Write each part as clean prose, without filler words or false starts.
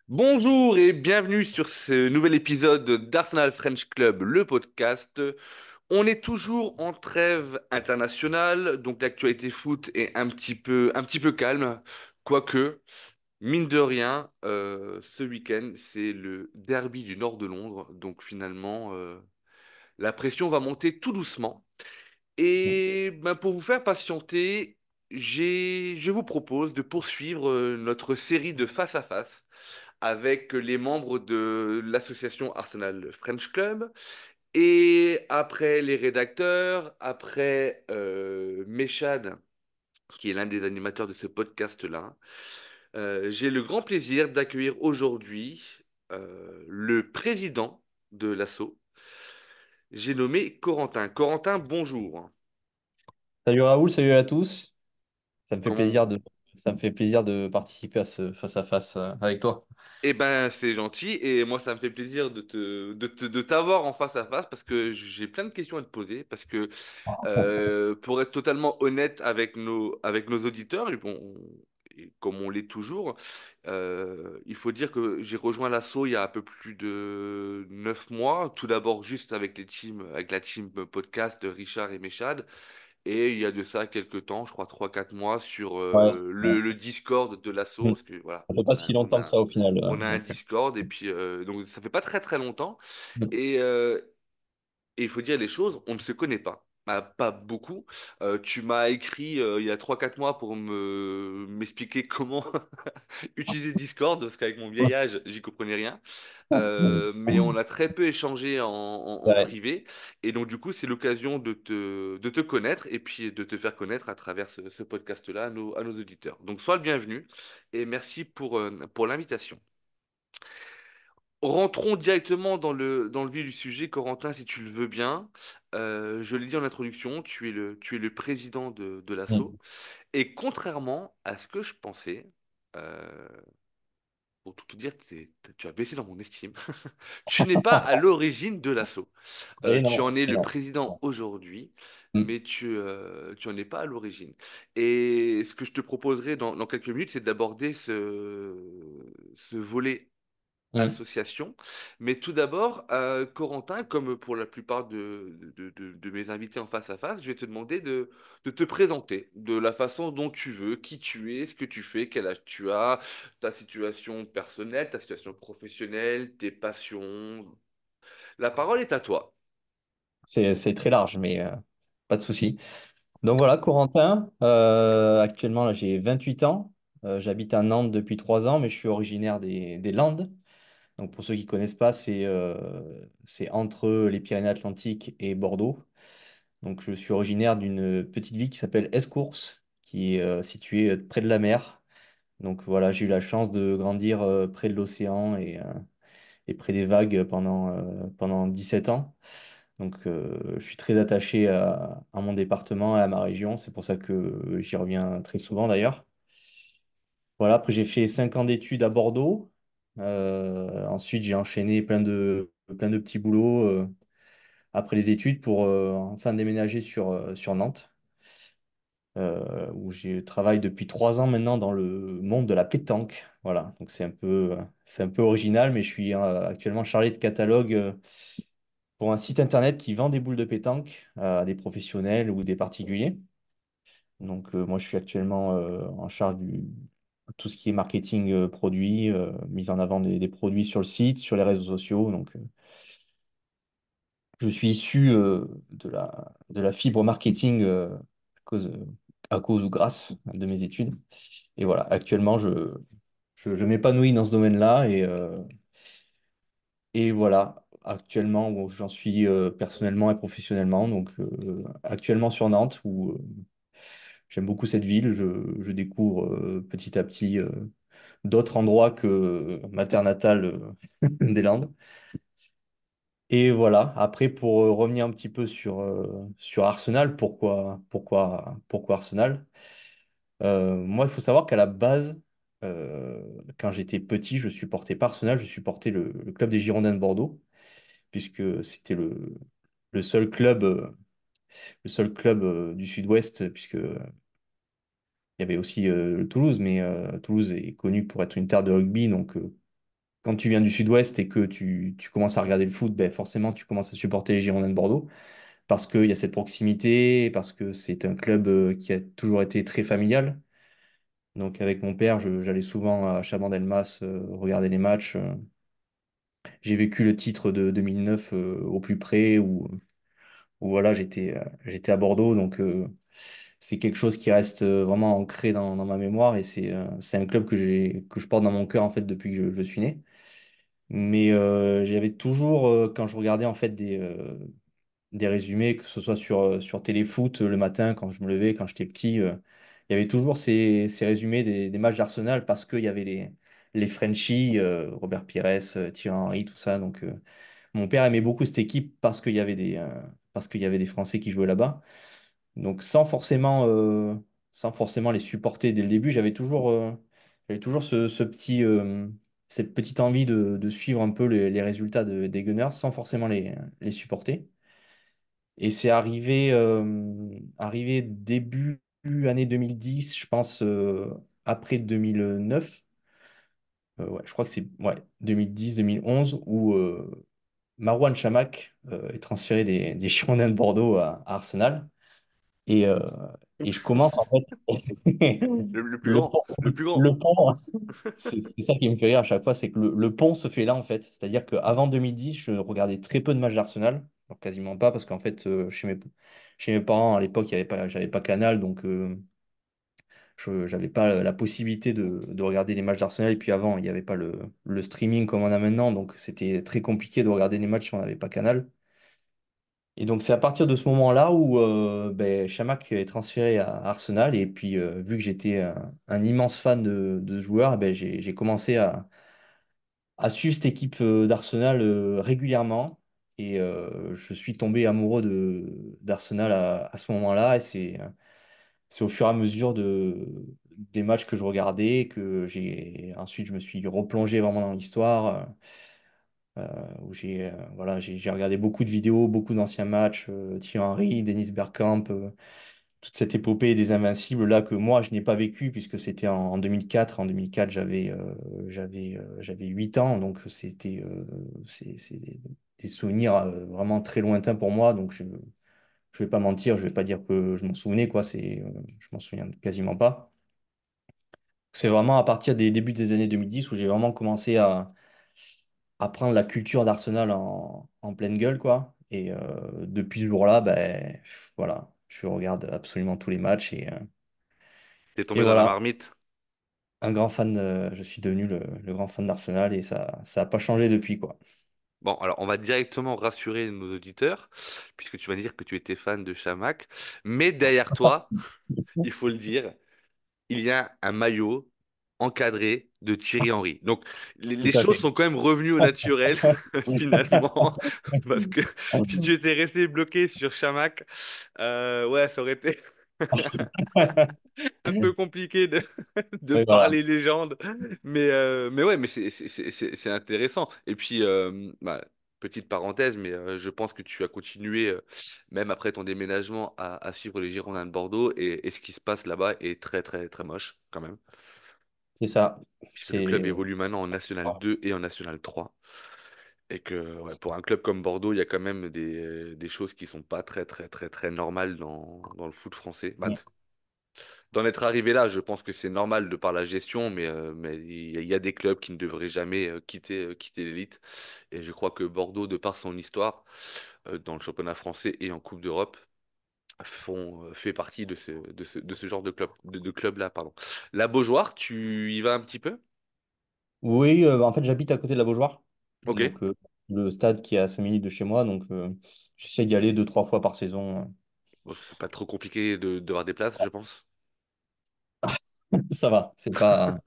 Bonjour et bienvenue sur ce nouvel épisode d'Arsenal French Club, le podcast. On est toujours en trêve internationale, donc l'actualité foot est un petit peu calme. Quoique, mine de rien, ce week-end, c'est le derby du nord de Londres, donc finalement, la pression va monter tout doucement. Et ben, pour vous faire patienter, je vous propose de poursuivre notre série de face à face avec les membres de l'association Arsenal French Club. Et après les rédacteurs, après Meshad, qui est l'un des animateurs de ce podcast-là, j'ai le grand plaisir d'accueillir aujourd'hui le président de l'asso. J'ai nommé Corentin. Corentin, bonjour. Salut Raoul, salut à tous. Ça me fait Comment, plaisir ça me fait plaisir de participer à ce face-à-face avec toi. Eh ben, c'est gentil et moi, ça me fait plaisir de t'avoir en face à face parce que j'ai plein de questions à te poser. Parce que, pour être totalement honnête avec nos auditeurs, et bon, et comme on l'est toujours, il faut dire que j'ai rejoint l'assaut il y a un peu plus de 9 mois. Tout d'abord, juste avec la team podcast de Richard et Méchade. Et il y a de ça quelques temps, je crois 3 4 mois, sur Ouais, le Discord de l'assaut. Parce que voilà, ça fait pas si longtemps que ça au final. on a un Discord et puis donc ça fait pas très très longtemps et, euh, et il faut dire les choses, on ne se connaît pas. Bah, pas beaucoup. Tu m'as écrit il y a 3 4 mois pour me m'expliquer comment utiliser Discord parce qu'avec mon vieil âge, j'y comprenais rien. Mais on a très peu échangé en Ouais, privé et donc du coup c'est l'occasion de te connaître et puis de te faire connaître à travers ce podcast-là à nos auditeurs. Donc sois le bienvenu et merci pour l'invitation. Rentrons directement dans le vif du sujet, Corentin, si tu le veux bien. Je l'ai dit en introduction, tu es le président de l'ASSO. Et contrairement à ce que je pensais, euh, pour tout te dire, tu as baissé dans mon estime. Tu n'es pas à l'origine de l'ASSO. et Tu non, en es et le non. président aujourd'hui, Mm. mais tu en es pas à l'origine. Et ce que je te proposerai dans quelques minutes, c'est d'aborder ce volet Mm. association. Mais tout d'abord, Corentin, comme pour la plupart de mes invités en face à face, je vais te demander de te présenter de la façon dont tu veux, qui tu es, ce que tu fais, quel âge tu as, ta situation personnelle, ta situation professionnelle, tes passions. La parole est à toi. C'est très large, mais pas de souci. Donc voilà, Corentin, actuellement là, j'ai 28 ans. J'habite à Nantes depuis 3 ans, mais je suis originaire des Landes. Donc pour ceux qui ne connaissent pas, c'est entre les Pyrénées-Atlantiques et Bordeaux. Donc je suis originaire d'une petite ville qui s'appelle Escours, qui est située près de la mer. Donc voilà, j'ai eu la chance de grandir près de l'océan et près des vagues pendant 17 ans. Donc je suis très attaché à mon département et à ma région. C'est pour ça que j'y reviens très souvent d'ailleurs. Voilà, après j'ai fait 5 ans d'études à Bordeaux. Ensuite j'ai enchaîné plein de petits boulots après les études pour enfin déménager sur Nantes, où je travaille depuis 3 ans maintenant dans le monde de la pétanque. Voilà, donc c'est un peu original, mais je suis actuellement chargé de catalogue pour un site internet qui vend des boules de pétanque à des professionnels ou des particuliers. Donc moi je suis actuellement en charge du tout ce qui est marketing produit, mise en avant des produits sur le site, sur les réseaux sociaux. Donc je suis issu de la fibre marketing cause, à cause ou grâce de mes études. Et voilà, actuellement, je m'épanouis dans ce domaine-là. Et voilà, actuellement, où j'en suis personnellement et professionnellement. Donc, actuellement sur Nantes, où j'aime beaucoup cette ville. Je découvre petit à petit d'autres endroits que ma terre natale des Landes. Et voilà, après, pour revenir un petit peu sur Arsenal, pourquoi Arsenal? Moi, il faut savoir qu'à la base, quand j'étais petit, je supportais pas Arsenal, je supportais le club des Girondins de Bordeaux, puisque c'était le seul club du Sud-Ouest, puisque il y avait aussi Toulouse, mais Toulouse est connue pour être une terre de rugby, donc quand tu viens du Sud-Ouest et que tu commences à regarder le foot, ben forcément, tu commences à supporter les Girondins de Bordeaux parce qu'il y a cette proximité, parce que c'est un club qui a toujours été très familial. Donc, avec mon père, j'allais souvent à Chabandelmas regarder les matchs. J'ai vécu le titre de 2009 au plus près, où voilà, j'étais à Bordeaux. Donc, c'est quelque chose qui reste vraiment ancré dans ma mémoire et c'est un club que je porte dans mon cœur en fait depuis que je suis né. Mais j'avais toujours, quand je regardais en fait des résumés, que ce soit sur Téléfoot le matin quand je me levais, quand j'étais petit, il y avait toujours ces résumés des matchs d'Arsenal parce qu'il y avait les Frenchies, Robert Pires, Thierry Henry, tout ça. Donc mon père aimait beaucoup cette équipe parce qu'il y avait des Français qui jouaient là-bas. Donc sans forcément les supporter dès le début, j'avais toujours cette petite envie de suivre un peu les résultats des Gunners sans forcément les supporter. Et c'est arrivé début année 2010, je pense, après 2009. Ouais, je crois que c'est ouais, 2010-2011, où Marouane Chamakh est transféré des Girondins de Bordeaux à Arsenal. Et, euh, et je commence en fait Le plus le grand, pont, le plus grand. le pont, c'est ça qui me fait rire à chaque fois, c'est que le pont se fait là en fait. C'est-à-dire qu'avant 2010, je regardais très peu de matchs d'Arsenal, alors quasiment pas parce qu'en fait chez mes parents à l'époque, j'avais pas Canal, donc je j'avais pas la possibilité de regarder les matchs d'Arsenal. Et puis avant, il n'y avait pas le streaming comme on a maintenant, donc c'était très compliqué de regarder les matchs si on n'avait pas Canal. Et donc, c'est à partir de ce moment-là où ben, Chamakh est transféré à Arsenal. Et puis, vu que j'étais un immense fan de ce joueur, eh ben, j'ai commencé à suivre cette équipe d'Arsenal régulièrement. Et je suis tombé amoureux d'Arsenal à ce moment-là. Et c'est au fur et à mesure des matchs que je regardais ensuite, je me suis replongé vraiment dans l'histoire. Où j'ai regardé beaucoup de vidéos, beaucoup d'anciens matchs, Thierry Henry, Dennis Bergkamp, toute cette épopée des Invincibles là que moi je n'ai pas vécu puisque c'était en 2004. En 2004, j'avais 8 ans, donc c'est des souvenirs vraiment très lointains pour moi. Donc je vais pas mentir, je vais pas dire que je m'en souvenais quoi. Je m'en souviens quasiment pas. C'est vraiment à partir des débuts des années 2010 où j'ai vraiment commencé à prendre la culture d'Arsenal en pleine gueule, quoi. Et depuis ce jour-là, ben, voilà, je regarde absolument tous les matchs. T'es Et tombé dans la voilà, marmite. un grand fan, je suis devenu le grand fan d'Arsenal et ça n'a pas changé depuis, quoi. Bon, alors on va directement rassurer nos auditeurs, puisque tu vas dire que tu étais fan de Chamakh. Mais derrière toi, il faut le dire, il y a un maillot encadré de Thierry Henry. Donc Tout les à choses fait. sont quand même revenues au naturel finalement, parce que si tu étais resté bloqué sur Chamakh, ouais, ça aurait été un peu compliqué de Oui, voilà, parler légende. Mais ouais, mais c'est intéressant. Et puis, bah, petite parenthèse, mais je pense que tu as continué, même après ton déménagement, à suivre les Girondins de Bordeaux. Et ce qui se passe là-bas est très, très, très moche quand même. c'est ça. Puisque le club C'est évolue maintenant en National 2 et en National 3. Et que ouais, pour un club comme Bordeaux, il y a quand même des choses qui sont pas très, très, très, très normales dans le foot français. Bah, d'en être arrivé là, je pense que c'est normal de par la gestion, mais il y a des clubs qui ne devraient jamais quitter l'élite. Et je crois que Bordeaux, de par son histoire, dans le championnat français et en Coupe d'Europe, fait partie de ce genre de club-là, pardon. La Beaujoire, tu y vas un petit peu? Oui, en fait, j'habite à côté de la Beaujoire. Ok. Donc, le stade qui est à 5 minutes de chez moi. Donc, j'essaie d'y aller 2, 3 fois par saison. Bon, c'est pas trop compliqué d'avoir des places, je pense. Ça va, c'est pas.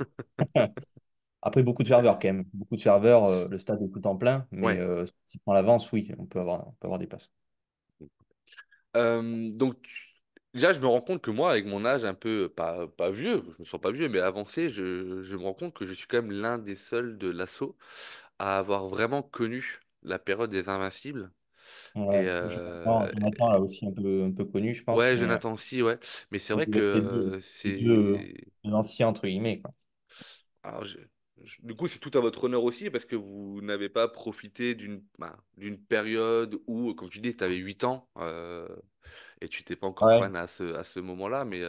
Après, beaucoup de ferveur quand même. Beaucoup de ferveur, le stade est tout en plein, mais Ouais. si on prend l'avance, oui, on peut avoir des places. Donc, déjà, je me rends compte que moi, avec mon âge un peu, pas vieux, je me sens pas vieux, mais avancé, je me rends compte que je suis quand même l'un des seuls de l'assaut à avoir vraiment connu la période des Invincibles. Et Ouais. Jonathan là aussi un peu connu, je pense, ouais, mais Jonathan aussi, ouais. Mais c'est vrai vous que êtes les deux c'est. deux anciens, entre guillemets, quoi. Alors, Du coup, c'est tout à votre honneur aussi parce que vous n'avez pas profité d'une période où, comme tu dis, tu avais 8 ans et tu n'étais pas encore Ouais. fan à ce moment-là, mais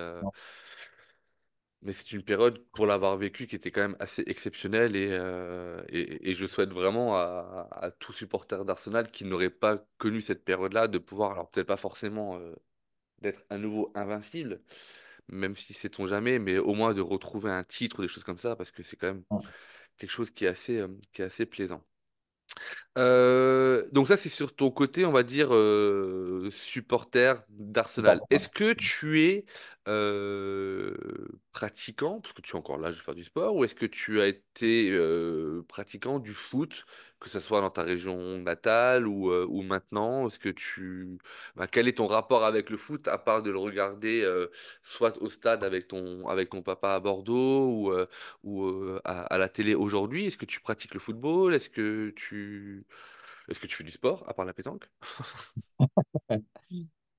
c'est une période pour l'avoir vécu qui était quand même assez exceptionnelle et je souhaite vraiment à tout supporter d'Arsenal qui n'aurait pas connu cette période-là de pouvoir, alors peut-être pas forcément d'être à nouveau invincible, même si c'est on jamais, mais au moins de retrouver un titre, des choses comme ça, parce que c'est quand même quelque chose qui est assez plaisant. Donc ça, c'est sur ton côté, on va dire, supporter d'Arsenal. Est-ce Supporter. que tu es euh, pratiquant, parce que tu es encore là, je vais faire du sport, ou est-ce que tu as été pratiquant du foot, que ce soit dans ta région natale ou maintenant? Est-ce que quel est ton rapport avec le foot, à part de le regarder soit au stade avec ton papa à Bordeaux ou à la télé aujourd'hui? Est-ce que tu pratiques le football? Est-ce que tu fais du sport, à part la pétanque?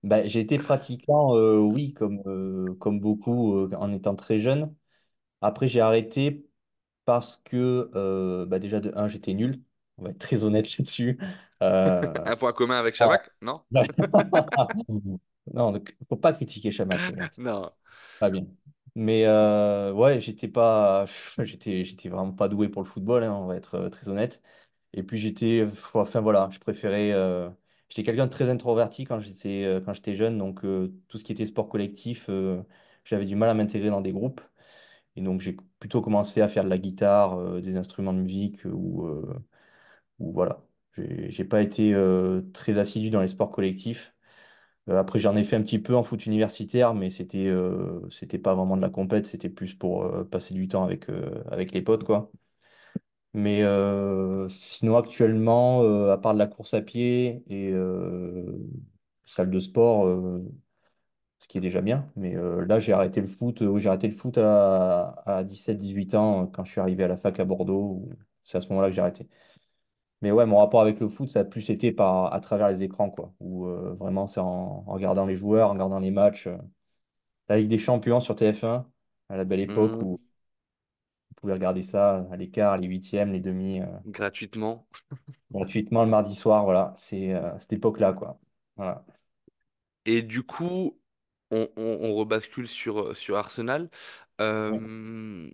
Bah, j'ai été pratiquant, oui, comme beaucoup en étant très jeune. Après, j'ai arrêté parce que, bah, déjà, de un, j'étais nul. On va être très honnête là-dessus. Euh, Un point commun avec voilà. Chamac? Non? Non, donc, faut pas critiquer Chamac. Non. Pas bien. Mais ouais, j'étais pas, j'étais vraiment pas doué pour le football, hein, on va être très honnête. Et puis enfin voilà, je préférais. J'étais quelqu'un de très introverti quand j'étais jeune, donc tout ce qui était sport collectif, j'avais du mal à m'intégrer dans des groupes. Et donc j'ai plutôt commencé à faire de la guitare, des instruments de musique, ou voilà. J'ai pas été très assidu dans les sports collectifs. Après, j'en ai fait un petit peu en foot universitaire, mais c'était pas vraiment de la compète, c'était plus pour passer du temps avec les potes, quoi. Mais sinon, actuellement, à part de la course à pied et salle de sport, ce qui est déjà bien, mais là, j'ai arrêté le foot. Oui, j'ai arrêté le foot à 17 18 ans, quand je suis arrivé à la fac à Bordeaux. C'est à ce moment-là que j'ai arrêté. Mais ouais, mon rapport avec le foot, ça a plus été à travers les écrans, quoi. Où vraiment, c'est en regardant les joueurs, en regardant les matchs. La Ligue des Champions sur TF1, à la belle époque Hmm, où vous pouvez regarder ça à l'écart, les huitièmes, les demi, gratuitement. gratuitement le mardi soir. Voilà, c'est cette époque-là, quoi. Voilà. Et du coup, on rebascule sur Arsenal. Euh,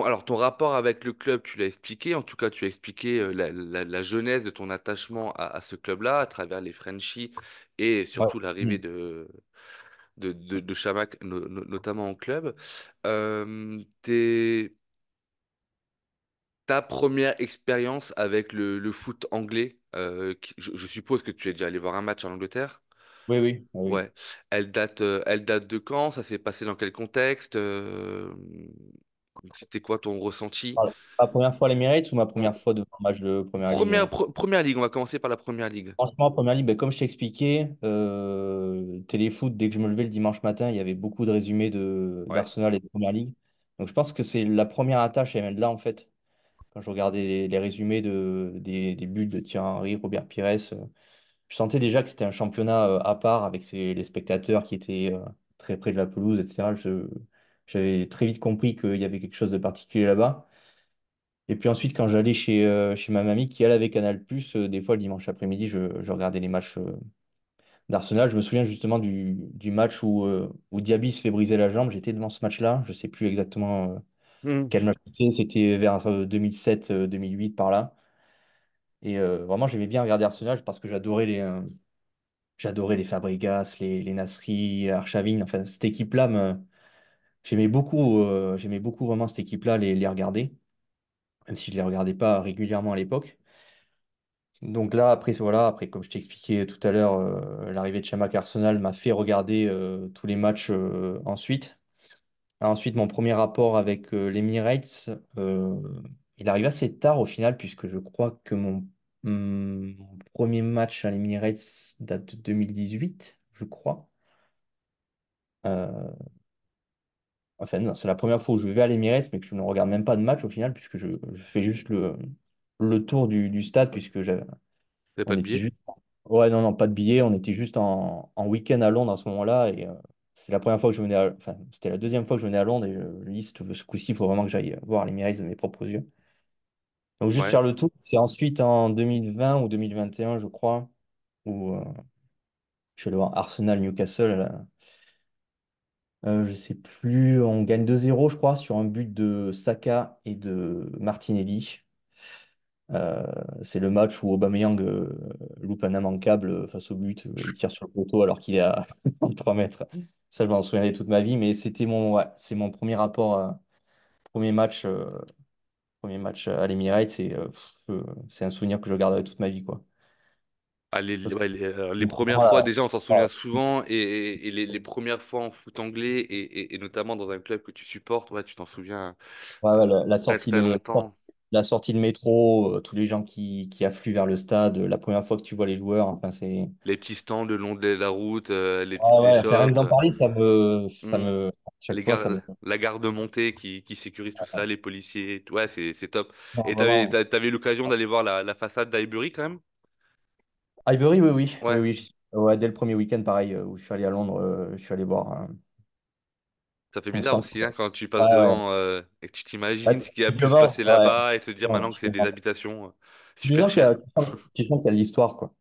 alors, ton rapport avec le club, tu l'as expliqué. En tout cas, tu as expliqué la genèse de ton attachement à ce club-là, à travers les Frenchies et Ouais. surtout l'arrivée Mm. de Chamakh, notamment en club. Ta première expérience avec le foot anglais, je suppose que tu es déjà allé voir un match en Angleterre. Oui, oui, oui, oui. Ouais. Elle date de quand? Ça s'est passé dans quel contexte? C'était quoi ton ressenti? Alors, ma première fois à l'Emirates ou ma On- première fois devant un match de Première Ligue? Première ligue, on va commencer par la première ligue. Franchement, Première Ligue, ben, comme je t'ai expliqué, Téléfoot, dès que je me levais le dimanche matin, il y avait beaucoup de résumés Ouais. d'Arsenal et de Première Ligue. Donc je pense que c'est la première attache, elle vient de là, en fait. Quand je regardais les résumés des buts de Thierry Henry, Robert Pires, je sentais déjà que c'était un championnat à part avec les spectateurs qui étaient très près de la pelouse, etc. J'avais très vite compris qu'il y avait quelque chose de particulier là-bas. Et puis ensuite, quand j'allais chez ma mamie qui, elle, avait Canal+, des fois, le dimanche après-midi, je regardais les matchs d'Arsenal. Je me souviens justement du match où Diaby se fait briser la jambe. J'étais devant ce match-là. Je sais plus exactement Mhm. quel match c'était. C'était vers 2007, 2008, par là. Et vraiment, j'aimais bien regarder Arsenal parce que j'adorais les Fabregas, les Nasri, Arshavin. Enfin, cette équipe-là, j'aimais beaucoup vraiment cette équipe-là, les regarder, même si je les regardais pas régulièrement à l'époque. Donc là, après, voilà, après, comme je t'ai expliqué tout à l'heure, l'arrivée de Chamakh à Arsenal m'a fait regarder tous les matchs ensuite. Ensuite, mon premier rapport avec l'Emirates, il arrive assez tard au final, puisque je crois que mon premier match à l'Emirates date de 2018, je crois. Euh, enfin, non, c'est la première fois où je vais à l'Emirates, mais que je ne regarde même pas de match au final, puisque je fais juste le tour du stade, puisque T'avais pas on de était billet? juste. Ouais, non, non, pas de billets, on était juste en week-end à Londres à ce moment-là, c'est la première fois que je venais enfin, c'était la deuxième fois que je venais à Londres et je dis, ce coup-ci, il faut vraiment que j'aille voir l'Emirates de mes propres yeux. Donc, juste Ouais. faire le tour. C'est ensuite en 2020 ou 2021, je crois, où je suis allé voir Arsenal Newcastle. Là. Je sais plus, on gagne 2-0, je crois, sur un but de Saka et de Martinelli. Euh, c'est le match où Aubameyang loupe un immanquable face au but. Il tire sur le poteau alors qu'il est à 3 mètres. Ça, je m'en souviendrai toute ma vie, mais c'était ouais, c'est mon premier rapport, premier match, euh, premier match à l'Emirates. C'est un souvenir que je garderai toute ma vie, quoi. Ah, Parce que les premières fois, voilà, déjà, on s'en souvient ouais, souvent, et les premières fois en foot anglais, et notamment dans un club que tu supportes, ouais, tu t'en souviens ouais, très très longtemps. la sortie de métro, tous les gens qui affluent vers le stade, la première fois que tu vois les joueurs, enfin, c'est. Les petits stands le long de la route, les Ah petites ouais, enfin, rien que échoppes, d'en parler, hmm, à chaque fois, ça me. la garde montée qui sécurise tout ça, les policiers, ouais, c'est top. Non, Et vraiment. t'avais l'occasion d'aller voir la façade d'Highbury quand même? Highbury, oui, oui, oui, Ouais. oui. Ouais, dès le premier week-end, pareil, où je suis allé à Londres, je suis allé voir Ça fait un bizarre centre. aussi hein, quand tu passes Ouais, ouais. devant et que tu Ouais, t'imagines ce qui a pu se visuellement, passer ouais. là-bas et te dire Ouais, maintenant que c'est des habitations tu super sens qu'il y a, chères. tu sens qu'il y a de l'histoire, quoi.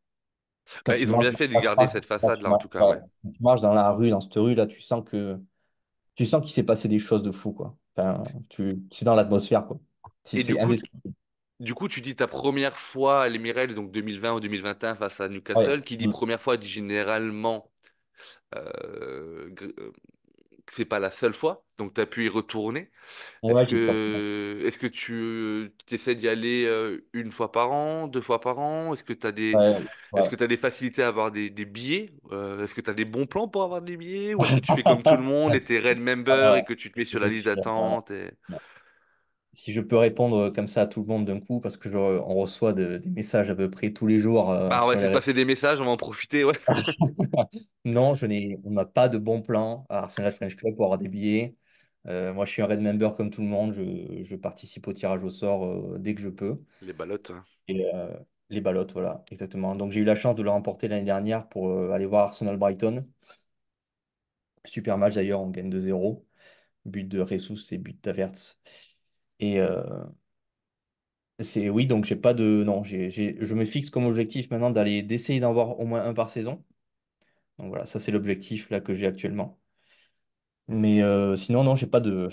Quand Bah, tu ils ont marches bien dans fait de la garder face, cette façade-là en tout cas, ouais, ouais. quand tu marches dans la rue, dans cette rue-là, tu sens qu'il s'est passé des choses de fou, quoi. Enfin, c'est dans l'atmosphère, quoi. Et C'est indescriptible. du coup, tu dis ta première fois à l'Emirates, donc 2020 ou 2021 face à Ouais. Newcastle. Qui dit Mm. première fois dit généralement que c'est pas la seule fois, donc tu as pu y retourner. Ouais, j'y suis Est-ce que tu essaies d'y aller une fois par an, deux fois par an? ouais, Est-ce ouais. que tu as des facilités à avoir des billets? Est-ce que tu as des bons plans pour avoir des billets? Ou est-ce que tu fais comme tout le monde et t'es Red Member et Alors, que tu te mets sur la je liste suis, d'attente si je peux répondre comme ça à tout le monde d'un coup, parce que on reçoit des messages à peu près tous les jours Bah, on va sur essayer les de réseaux. passer des messages, on va en profiter, ouais. Non, on n'a pas de bon plan à Arsenal French Club pour avoir des billets. Moi, je suis un Red Member comme tout le monde. Je participe au tirage au sort dès que je peux. Les ballottes, hein. Et les ballottes, voilà, exactement. Donc, j'ai eu la chance de le remporter l'année dernière pour aller voir Arsenal Brighton. Super match d'ailleurs, on gagne 2-0. But de Jesus et but d'Avertz. Et oui, donc j'ai pas de. Non, je me fixe comme objectif maintenant d'essayer d'en voir au moins un par saison. Donc voilà, ça c'est l'objectif là que j'ai actuellement. Mais sinon, non, j'ai pas de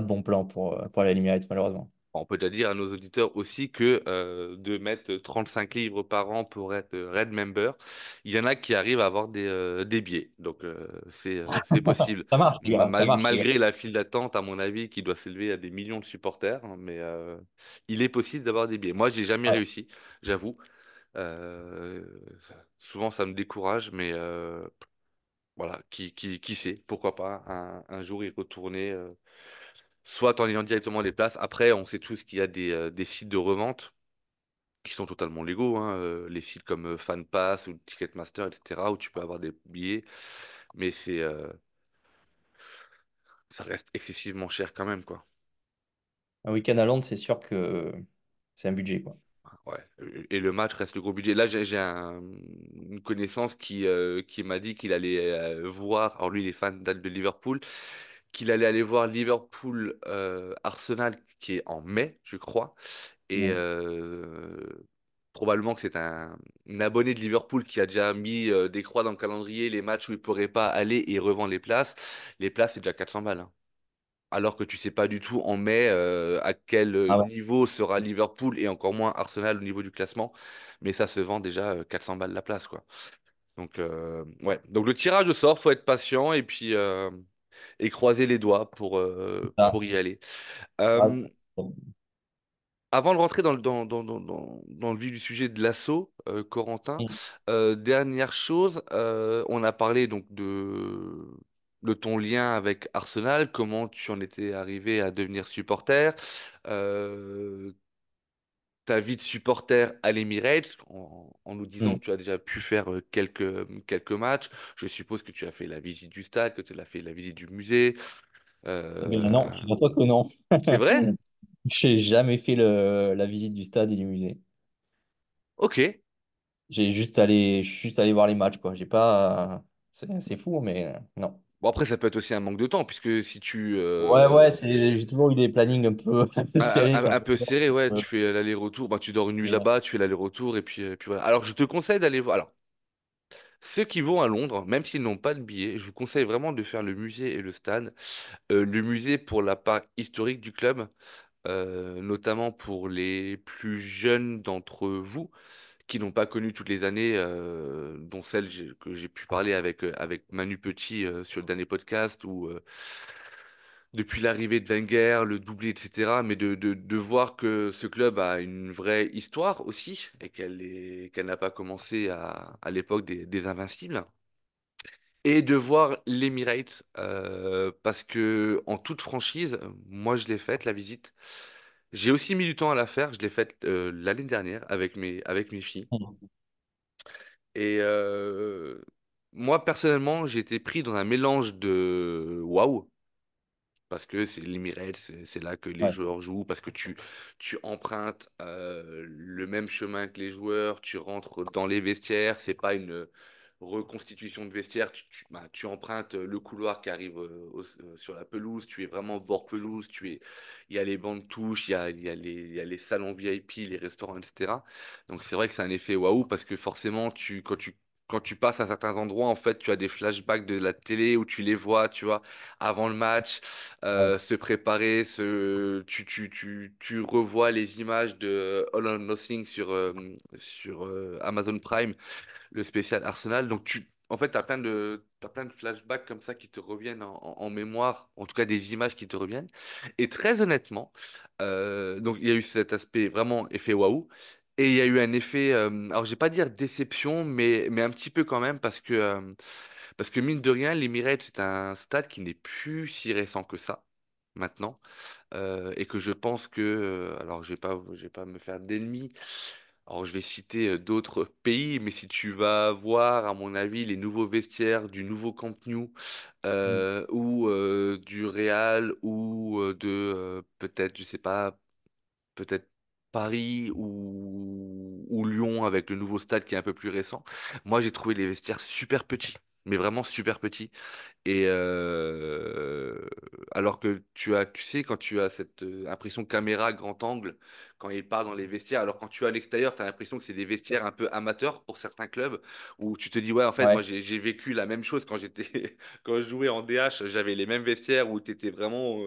bon plan pour aller à l'Emirates, malheureusement. On peut déjà dire à nos auditeurs aussi que de mettre 35 livres par an pour être Red Member, il y en a qui arrivent à avoir des billets. Donc c'est possible. Ça marche, les gars, ça marche, les gars. Malgré la file d'attente, à mon avis, qui doit s'élever à des millions de supporters, hein, mais il est possible d'avoir des billets. Moi, j'ai jamais Ouais. réussi, j'avoue. Euh, Souvent, ça me décourage, mais voilà, qui sait, pourquoi pas un jour y retourner. Soit en ayant directement les places. Après, on sait tous qu'il y a des sites de revente qui sont totalement légaux, hein, les sites comme FanPass ou Ticketmaster, etc., où tu peux avoir des billets, mais ça reste excessivement cher quand même, quoi. Un week-end à Londres, c'est sûr que c'est un budget, quoi. Ouais. Et le match reste le gros budget. Là, j'ai une connaissance qui m'a dit qu'il allait voir, alors lui, il est fan de Liverpool, qu'il allait aller voir Liverpool Arsenal, qui est en mai, je crois. Et Mm. probablement que c'est un abonné de Liverpool qui a déjà mis des croix dans le calendrier, les matchs où il pourrait pas aller et il revend les places. Les places, c'est déjà 400 balles, hein. Alors que tu sais pas du tout en mai à quel Ah ouais. niveau sera Liverpool et encore moins Arsenal au niveau du classement. Mais ça se vend déjà 400 balles la place, quoi. Donc, ouais. Donc le tirage au sort, faut être patient et croiser les doigts Ah, pour y aller. ah, Euh, Avant de rentrer dans le vif du sujet de l'assaut, Corentin, mm, dernière chose, on a parlé donc de ton lien avec Arsenal, comment tu en étais arrivé à devenir supporter, euh, ta vie de supporter à l'Emirates, en nous disant mm. que tu as déjà pu faire quelques matchs. Je suppose que tu as fait la visite du stade, que tu as fait la visite du musée. Eh bien, non, Euh, figure-toi que non. c'est vrai? J'ai jamais fait la visite du stade et du musée. Ok. Je suis juste allé voir les matchs, quoi. J'ai pas. C'est fou, mais non. Bon, après, ça peut être aussi un manque de temps, puisque si tu... Ouais, ouais, j'ai toujours eu des plannings un peu, un peu serrés quand un même. peu serré, ouais, tu fais l'aller-retour, bah, tu dors une nuit Et, là-bas, tu fais l'aller-retour, et puis voilà. Alors, je te conseille d'aller voir... Alors, ceux qui vont à Londres, même s'ils n'ont pas de billet, je vous conseille vraiment de faire le musée et le stade. Le musée pour la part historique du club, notamment pour les plus jeunes d'entre vous qui n'ont pas connu toutes les années, dont celle que j'ai pu parler avec Manu Petit sur le dernier podcast, ou depuis l'arrivée de Wenger, le doublé, etc. Mais de voir que ce club a une vraie histoire aussi, et qu'elle n'a pas commencé à l'époque des Invincibles. Et de voir l'Emirates, parce que en toute franchise, moi je l'ai faite, la visite. J'ai aussi mis du temps à la faire, je l'ai faite l'année dernière avec mes filles. Et moi personnellement, j'ai été pris dans un mélange de waouh, parce que c'est l'Emirates, c'est là que les ouais, joueurs jouent, parce que tu empruntes le même chemin que les joueurs, tu rentres dans les vestiaires, c'est pas une reconstitution de vestiaire, bah, tu empruntes le couloir qui arrive sur la pelouse, tu es vraiment bord pelouse, il y a les bancs de touche, il y a les salons VIP, les restaurants, etc. Donc c'est vrai que c'est un effet waouh, parce que forcément, quand tu passes à certains endroits, en fait, tu as des flashbacks de la télé où tu les vois, tu vois, avant le match, ouais, se préparer, tu revois les images de All or Nothing sur Amazon Prime, le spécial Arsenal. Donc en fait, t'as plein de flashbacks comme ça qui te reviennent en mémoire, en tout cas des images qui te reviennent. Et très honnêtement, donc il y a eu cet aspect vraiment effet waouh. Et il y a eu un effet, alors je vais pas dire déception, mais un petit peu quand même, parce que mine de rien, l'Emirates, c'est un stade qui n'est plus si récent que ça, maintenant. Et que je pense que, alors je vais pas me faire d'ennemis, alors je vais citer d'autres pays, mais si tu vas voir, à mon avis, les nouveaux vestiaires du nouveau Camp Nou, ou du Real, ou peut-être, je sais pas, peut-être Paris ou Lyon avec le nouveau stade qui est un peu plus récent, moi j'ai trouvé les vestiaires super petits, mais vraiment super petits. Et alors que tu sais, quand tu as cette impression caméra grand angle, quand il part dans les vestiaires, alors quand tu es à l'extérieur, tu as l'impression que c'est des vestiaires un peu amateurs pour certains clubs, où tu te dis, ouais, en fait, moi ouais, j'ai vécu la même chose quand quand je jouais en DH, j'avais les mêmes vestiaires où tu étais vraiment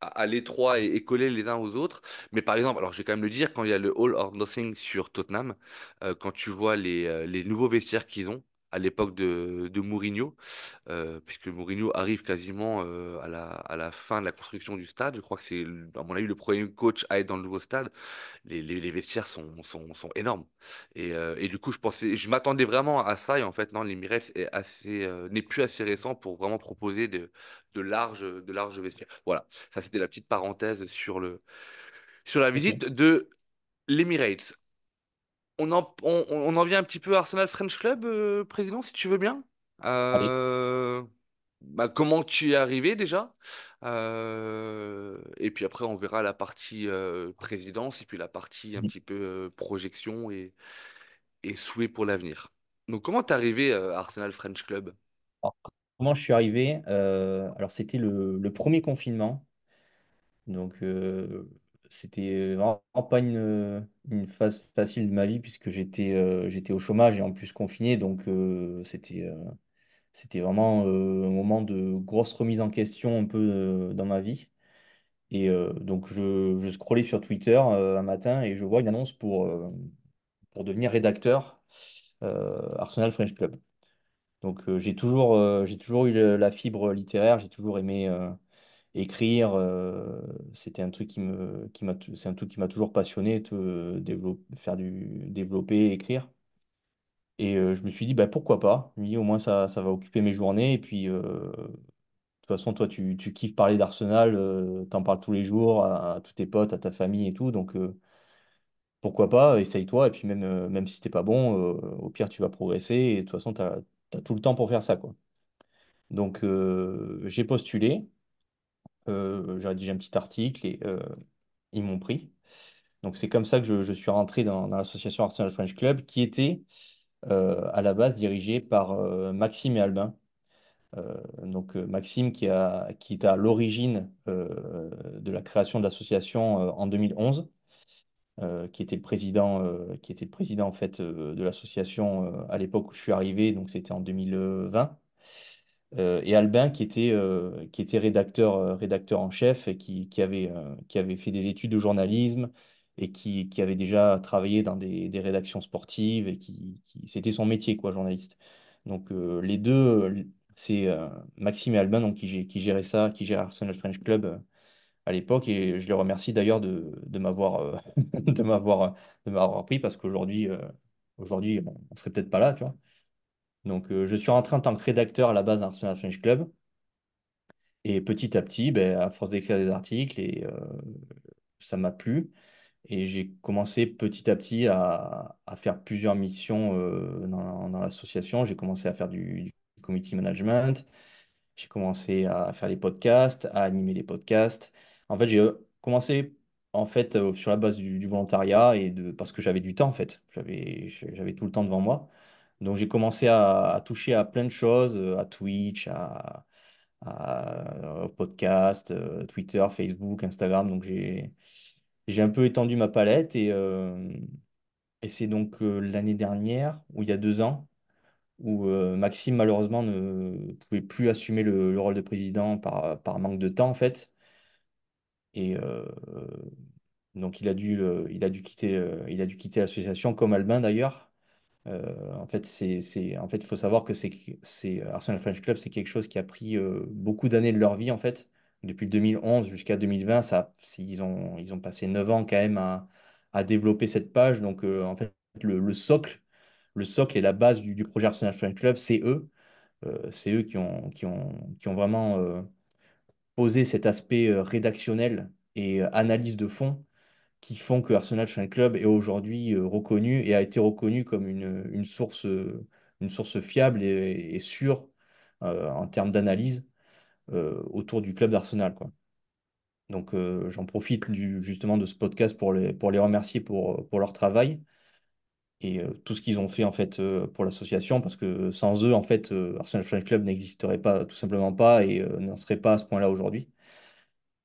à l'étroit et collés les uns aux autres. Mais par exemple, alors je vais quand même le dire, quand il y a le All or Nothing sur Tottenham, quand tu vois les nouveaux vestiaires qu'ils ont, à l'époque de Mourinho, puisque Mourinho arrive quasiment à la fin de la construction du stade. Je crois que c'est, à mon avis, le premier coach à être dans le nouveau stade. Les vestiaires sont énormes. Et du coup, je m'attendais vraiment à ça. Et en fait, non, l'Emirates n'est plus assez récent pour vraiment proposer de larges vestiaires. Voilà, ça c'était la petite parenthèse sur la ok, visite de l'Emirates. On en vient un petit peu à Arsenal French Club, président, si tu veux bien. allez. Euh, comment tu y es arrivé déjà? Et puis après, on verra la partie présidence et puis la partie un petit peu projection et souhait pour l'avenir. Donc, comment t'es arrivé à Arsenal French Club? Alors, comment je suis arrivé? Alors, c'était le premier confinement. Donc, c'était vraiment pas une phase facile de ma vie puisque j'étais au chômage et en plus confiné. Donc, c'était vraiment un moment de grosse remise en question un peu dans ma vie. Et donc, je scrollais sur Twitter un matin et je vois une annonce pour devenir rédacteur Arsenal French Club. Donc, j'ai toujours eu la fibre littéraire, j'ai toujours aimé écrire. C'était un truc c'est un truc qui m'a toujours passionné, développer, écrire. Et je me suis dit, bah, pourquoi pas? Je me dis, au moins, ça va occuper mes journées. Et puis, de toute façon, toi, tu kiffes parler d'Arsenal, t'en parles tous les jours à tous tes potes, à ta famille et tout. Donc, pourquoi pas, essaye-toi. Et puis, même si t'es pas bon, au pire, tu vas progresser. Et de toute façon, t'as tout le temps pour faire ça, quoi. Donc, j'ai postulé, j'ai rédigé un petit article et ils m'ont pris. Donc, c'est comme ça que je suis rentré dans l'association Arsenal French Club, qui était à la base dirigée par Maxime et Albin. Maxime qui est à l'origine de la création de l'association en 2011, qui était le président en fait de l'association à l'époque où je suis arrivé, donc c'était en 2020. Et Albin qui était rédacteur, rédacteur en chef et qui avait fait des études de journalisme et qui avait déjà travaillé dans des rédactions sportives et c'était son métier, quoi, journaliste. Les deux, c'est Maxime et Albin donc, qui géraient ça, qui gèrent Arsenal French Club à l'époque et je les remercie d'ailleurs de m'avoir de m'avoir pris parce qu'aujourd'hui aujourd'hui on ne serait peut-être pas là, tu vois. Je suis rentré en tant que rédacteur à la base d'Arsenal French Club. Et petit à petit, ben, à force d'écrire des articles, ça m'a plu. Et j'ai commencé petit à petit à faire plusieurs missions dans l'association. J'ai commencé à faire du community management. J'ai commencé à faire les podcasts, à animer les podcasts. En fait, j'ai commencé en fait, sur la base du volontariat parce que j'avais du temps, en fait. J'avais tout le temps devant moi. Donc, j'ai commencé à toucher à plein de choses, à Twitch, podcast, Twitter, Facebook, Instagram. J'ai un peu étendu ma palette et c'est donc l'année dernière, ou il y a 2 ans, où Maxime malheureusement ne pouvait plus assumer le rôle de président par manque de temps en fait. Et donc il a dû quitter l'association comme Albin d'ailleurs. En fait, il faut savoir que Arsenal French Club, c'est quelque chose qui a pris beaucoup d'années de leur vie, en fait. Depuis 2011 jusqu'à 2020, ils ont passé 9 ans quand même à développer cette page. En fait, le socle et la base du projet Arsenal French Club, c'est eux. C'est eux qui ont vraiment posé cet aspect rédactionnel et analyse de fond qui font que Arsenal Fan Club est aujourd'hui reconnu et a été reconnu comme une source fiable et sûre en termes d'analyse autour du club d'Arsenal, quoi. J'en profite justement de ce podcast pour les remercier pour leur travail et tout ce qu'ils ont fait en fait pour l'association parce que sans eux en fait Arsenal Fan Club n'existerait pas tout simplement pas et n'en serait pas à ce point-là aujourd'hui.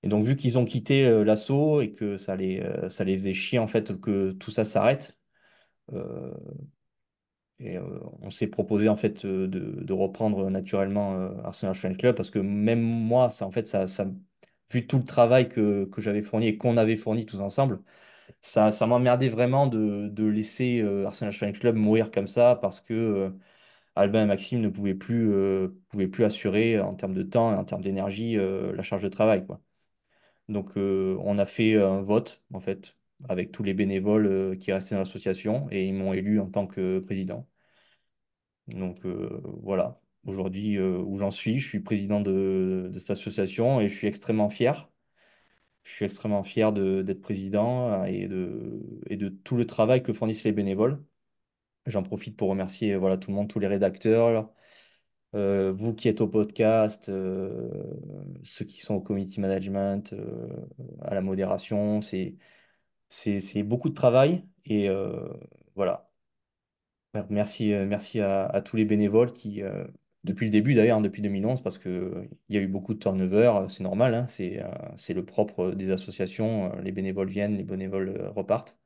Et donc, vu qu'ils ont quitté l'assaut et que ça les faisait chier en fait que tout ça s'arrête, euh, on s'est proposé en fait de reprendre naturellement Arsenal Fan Club parce que même moi, ça en fait vu tout le travail que j'avais fourni et qu'on avait fourni tous ensemble, ça m'emmerdait vraiment de laisser Arsenal Fan Club mourir comme ça parce que Albin et Maxime ne pouvaient plus assurer en termes de temps et en termes d'énergie la charge de travail, quoi. On a fait un vote, en fait, avec tous les bénévoles qui restaient dans l'association et ils m'ont élu en tant que président. Voilà, aujourd'hui où j'en suis, je suis président de cette association et je suis extrêmement fier. Je suis extrêmement fier d'être président et de tout le travail que fournissent les bénévoles. J'en profite pour remercier voilà, tout le monde, tous les rédacteurs, vous qui êtes au podcast, ceux qui sont au community management, à la modération. C'est beaucoup de travail et voilà. Merci, merci à tous les bénévoles depuis le début d'ailleurs, hein, depuis 2011, parce qu'il y a eu beaucoup de turnover, c'est normal, hein, c'est le propre des associations, les bénévoles viennent, les bénévoles repartent.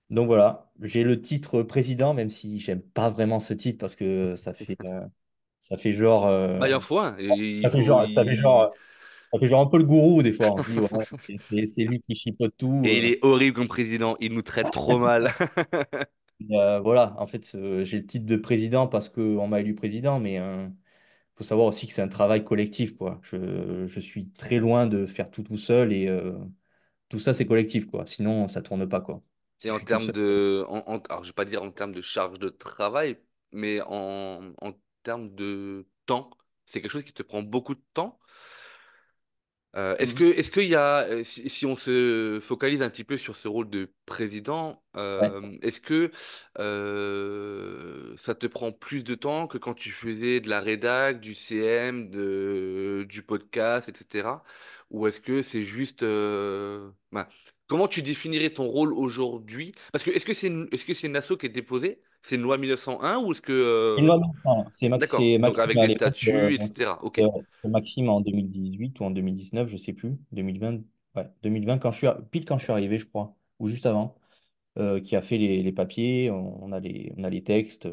Donc voilà, j'ai le titre président, même si j'aime pas vraiment ce titre parce que ça fait genre, Bah, il en faut un. Il ça fait faut, genre, il- ça fait genre un peu le gourou des fois. On se dit, ouais, c'est lui qui chipote tout. Et il est horrible comme président. Il nous traite trop mal. Voilà, en fait, j'ai le titre de président parce qu'on m'a élu président, mais faut savoir aussi que c'est un travail collectif, quoi. Je suis très loin de faire tout seul et tout ça, c'est collectif, quoi. Sinon, ça tourne pas, quoi. Si Et je en suis tout termes seul. alors je vais pas dire en termes de charge de travail, mais en termes de temps, c'est quelque chose qui te prend beaucoup de temps. Mhm. Est-ce qu'il y a, si on se focalise un petit peu sur ce rôle de président, Ouais. est-ce que ça te prend plus de temps que quand tu faisais de la rédac, du CM, du podcast, etc. Ou est-ce que c'est juste, Comment tu définirais ton rôle aujourd'hui? Parce que est-ce que c'est une asso qui est déposée? C'est une loi 1901 ou est-ce que Et loi 1900, d'accord, c'est donc Maxime avec à les l'époque, statuts, etc. Ok. Maxime en 2018 ou en 2019, je sais plus, 2020, ouais, 2020 pile quand je suis arrivé, je crois, ou juste avant, qui a fait les papiers, on a les textes,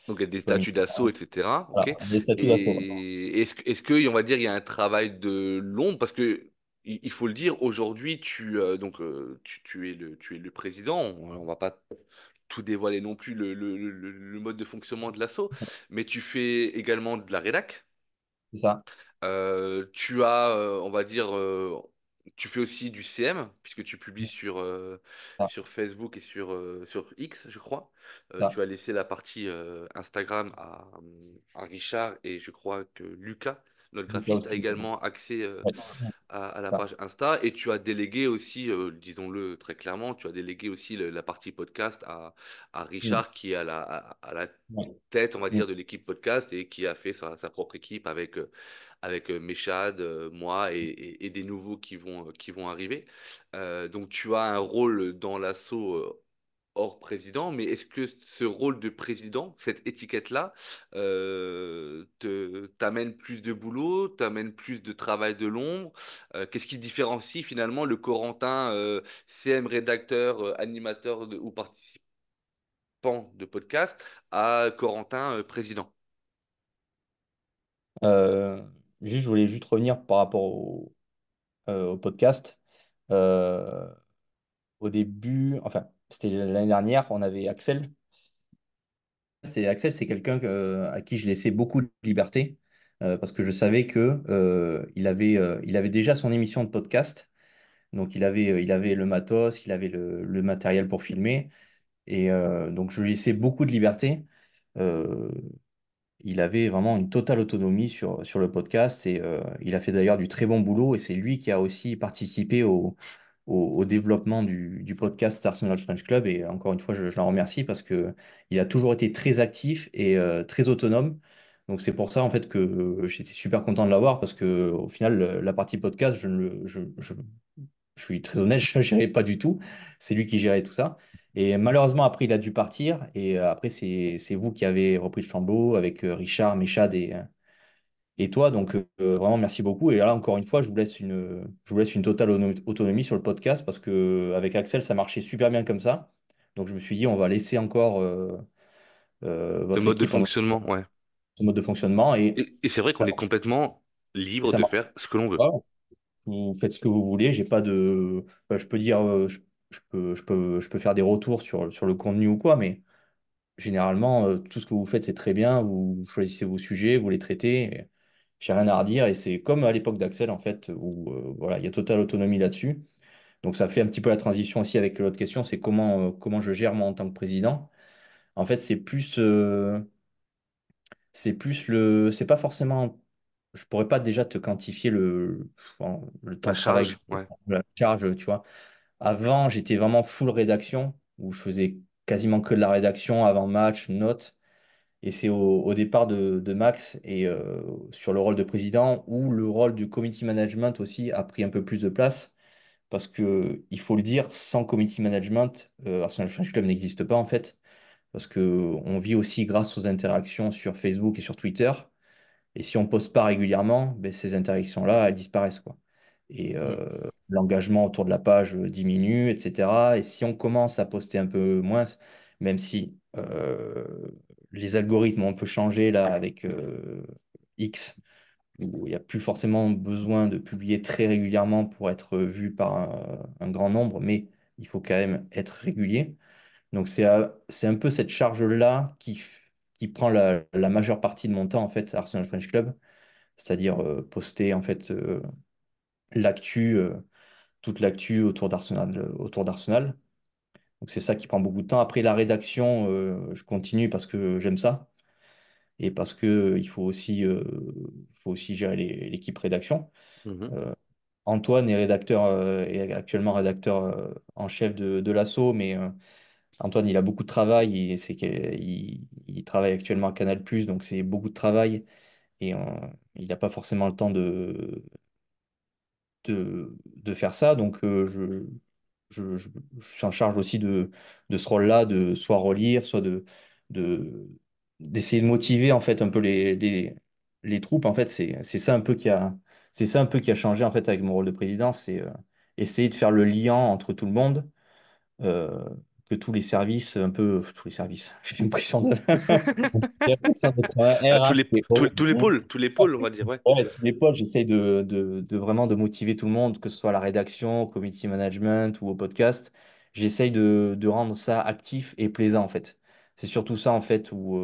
Donc il y a des loi statuts d'assaut, 1900, etc. Ok. voilà, les statuts d'assaut. Et est-ce que, on va dire, il y a un travail de l'ombre? Parce que il faut le dire, aujourd'hui, tu es le président. On va pas tout dévoiler non plus le mode de fonctionnement de l'assaut, mais tu fais également de la rédac. C'est ça, Tu as, on va dire, tu fais aussi du CM, puisque tu publies sur, ça, sur Facebook et sur X, je crois. ça. Tu as laissé la partie Instagram à Richard et je crois que Lucas, notre Lucas graphiste, a aussi, également accès ouais, à la ça. page Insta et tu as délégué aussi, disons-le très clairement, tu as délégué aussi la partie podcast à Mm. Richard qui est à la Ouais. tête, on va Mm. dire, de l'équipe podcast et qui a fait sa propre équipe avec Meshad, moi et des nouveaux qui vont arriver. Donc tu as un rôle dans l'assaut hors président, mais est-ce que ce rôle de président, cette étiquette-là, t'amène plus de boulot, t'amène plus de travail de l'ombre? Qu'est-ce qui différencie finalement le Corentin CM rédacteur, animateur ou participant de podcast à Corentin président? Euh, je voulais juste revenir par rapport au podcast. Euh, Au début, enfin, c'était l'année dernière, on avait Axel. Axel, c'est quelqu'un à qui je laissais beaucoup de liberté parce que je savais que il avait déjà son émission de podcast. Donc, il avait le matos, il avait le matériel pour filmer. Et donc, je lui laissais beaucoup de liberté. Euh, il avait vraiment une totale autonomie sur le podcast et il a fait d'ailleurs du très bon boulot. Et c'est lui qui a aussi participé au développement du podcast Arsenal French Club. Et encore une fois, je l'en remercie parce que il a toujours été très actif et très autonome. Donc c'est pour ça en fait que j'étais super content de l'avoir parce que au final, la partie podcast, je, ne le- je suis très honnête, je ne gérais pas du tout. C'est lui qui gérait tout ça. Et malheureusement, après, il a dû partir. Et après, c'est vous qui avez repris le flambeau avec Richard, Méchad et toi. Donc, vraiment, merci beaucoup. Et là, encore une fois, je vous laisse une totale autonomie sur le podcast parce que avec Axel, ça marchait super bien comme ça. Donc, je me suis dit, on va laisser encore Ce votre mode de équipe en fonctionnement, ouais. mode de fonctionnement. Et c'est vrai qu'on est complètement Et libre ça de marche faire ce que l'on veut. pas. Vous faites ce que vous voulez. J'ai pas de. Enfin, je peux dire, je peux faire des retours sur le contenu ou quoi, mais généralement, tout ce que vous faites, c'est très bien. Vous choisissez vos sujets, vous les traitez. J'ai rien à redire. Et c'est comme à l'époque d'Axel, en fait, où voilà, il y a totale autonomie là-dessus. Donc, ça fait un petit peu la transition aussi avec l'autre question, c'est comment je gère moi en tant que président. En fait, c'est pas forcément. Je pourrais pas déjà te quantifier le temps La de travail, charge, ouais. la charge, tu vois. Avant, j'étais vraiment full rédaction, où je faisais quasiment que de la rédaction avant match, notes. Et c'est au départ de Max et sur le rôle de président, où le rôle du community management aussi a pris un peu plus de place. Parce que, il faut le dire, sans community management, Arsenal French Club n'existe pas en fait. Parce que on vit aussi grâce aux interactions sur Facebook et sur Twitter. Et si on poste pas régulièrement, ben, ces interactions-là, elles disparaissent, quoi. Et Mm. l'engagement autour de la page diminue, etc. Et si on commence à poster un peu moins, même si les algorithmes ont un peu changé là avec X, où il n'y a plus forcément besoin de publier très régulièrement pour être vu par un grand nombre, mais il faut quand même être régulier. Donc c'est un peu cette charge-là qui prend la majeure partie de mon temps en fait à Arsenal French Club, c'est-à-dire poster en fait l'actu, toute l'actu autour d'Arsenal. Donc c'est ça qui prend beaucoup de temps. Après la rédaction, je continue parce que j'aime ça et parce que il faut aussi gérer l'équipe rédaction. Mhm. Euh, Antoine est actuellement rédacteur en chef de l'Asso, mais Antoine, il a beaucoup de travail et c'est qu'il travaille actuellement à Canal+, donc c'est beaucoup de travail et il n'a pas forcément le temps de faire ça. Donc, je suis en charge aussi de ce rôle-là, de soit relire, soit de, d'essayer de motiver en fait un peu les troupes. En fait, c'est ça un peu c'est ça un peu qui a changé en fait avec mon rôle de président, c'est essayer de faire le lien entre tout le monde, euh, que tous les services, un peu tous les services. J'ai l'impression de j'ai l'impression d'être un Ah, RH. tous les pôles, on va dire, ouais. Ouais, tous les potes, j'essaye de vraiment de motiver tout le monde, que ce soit à la rédaction, au community management ou au podcast. J'essaye de rendre ça actif et plaisant en fait. C'est surtout ça en fait où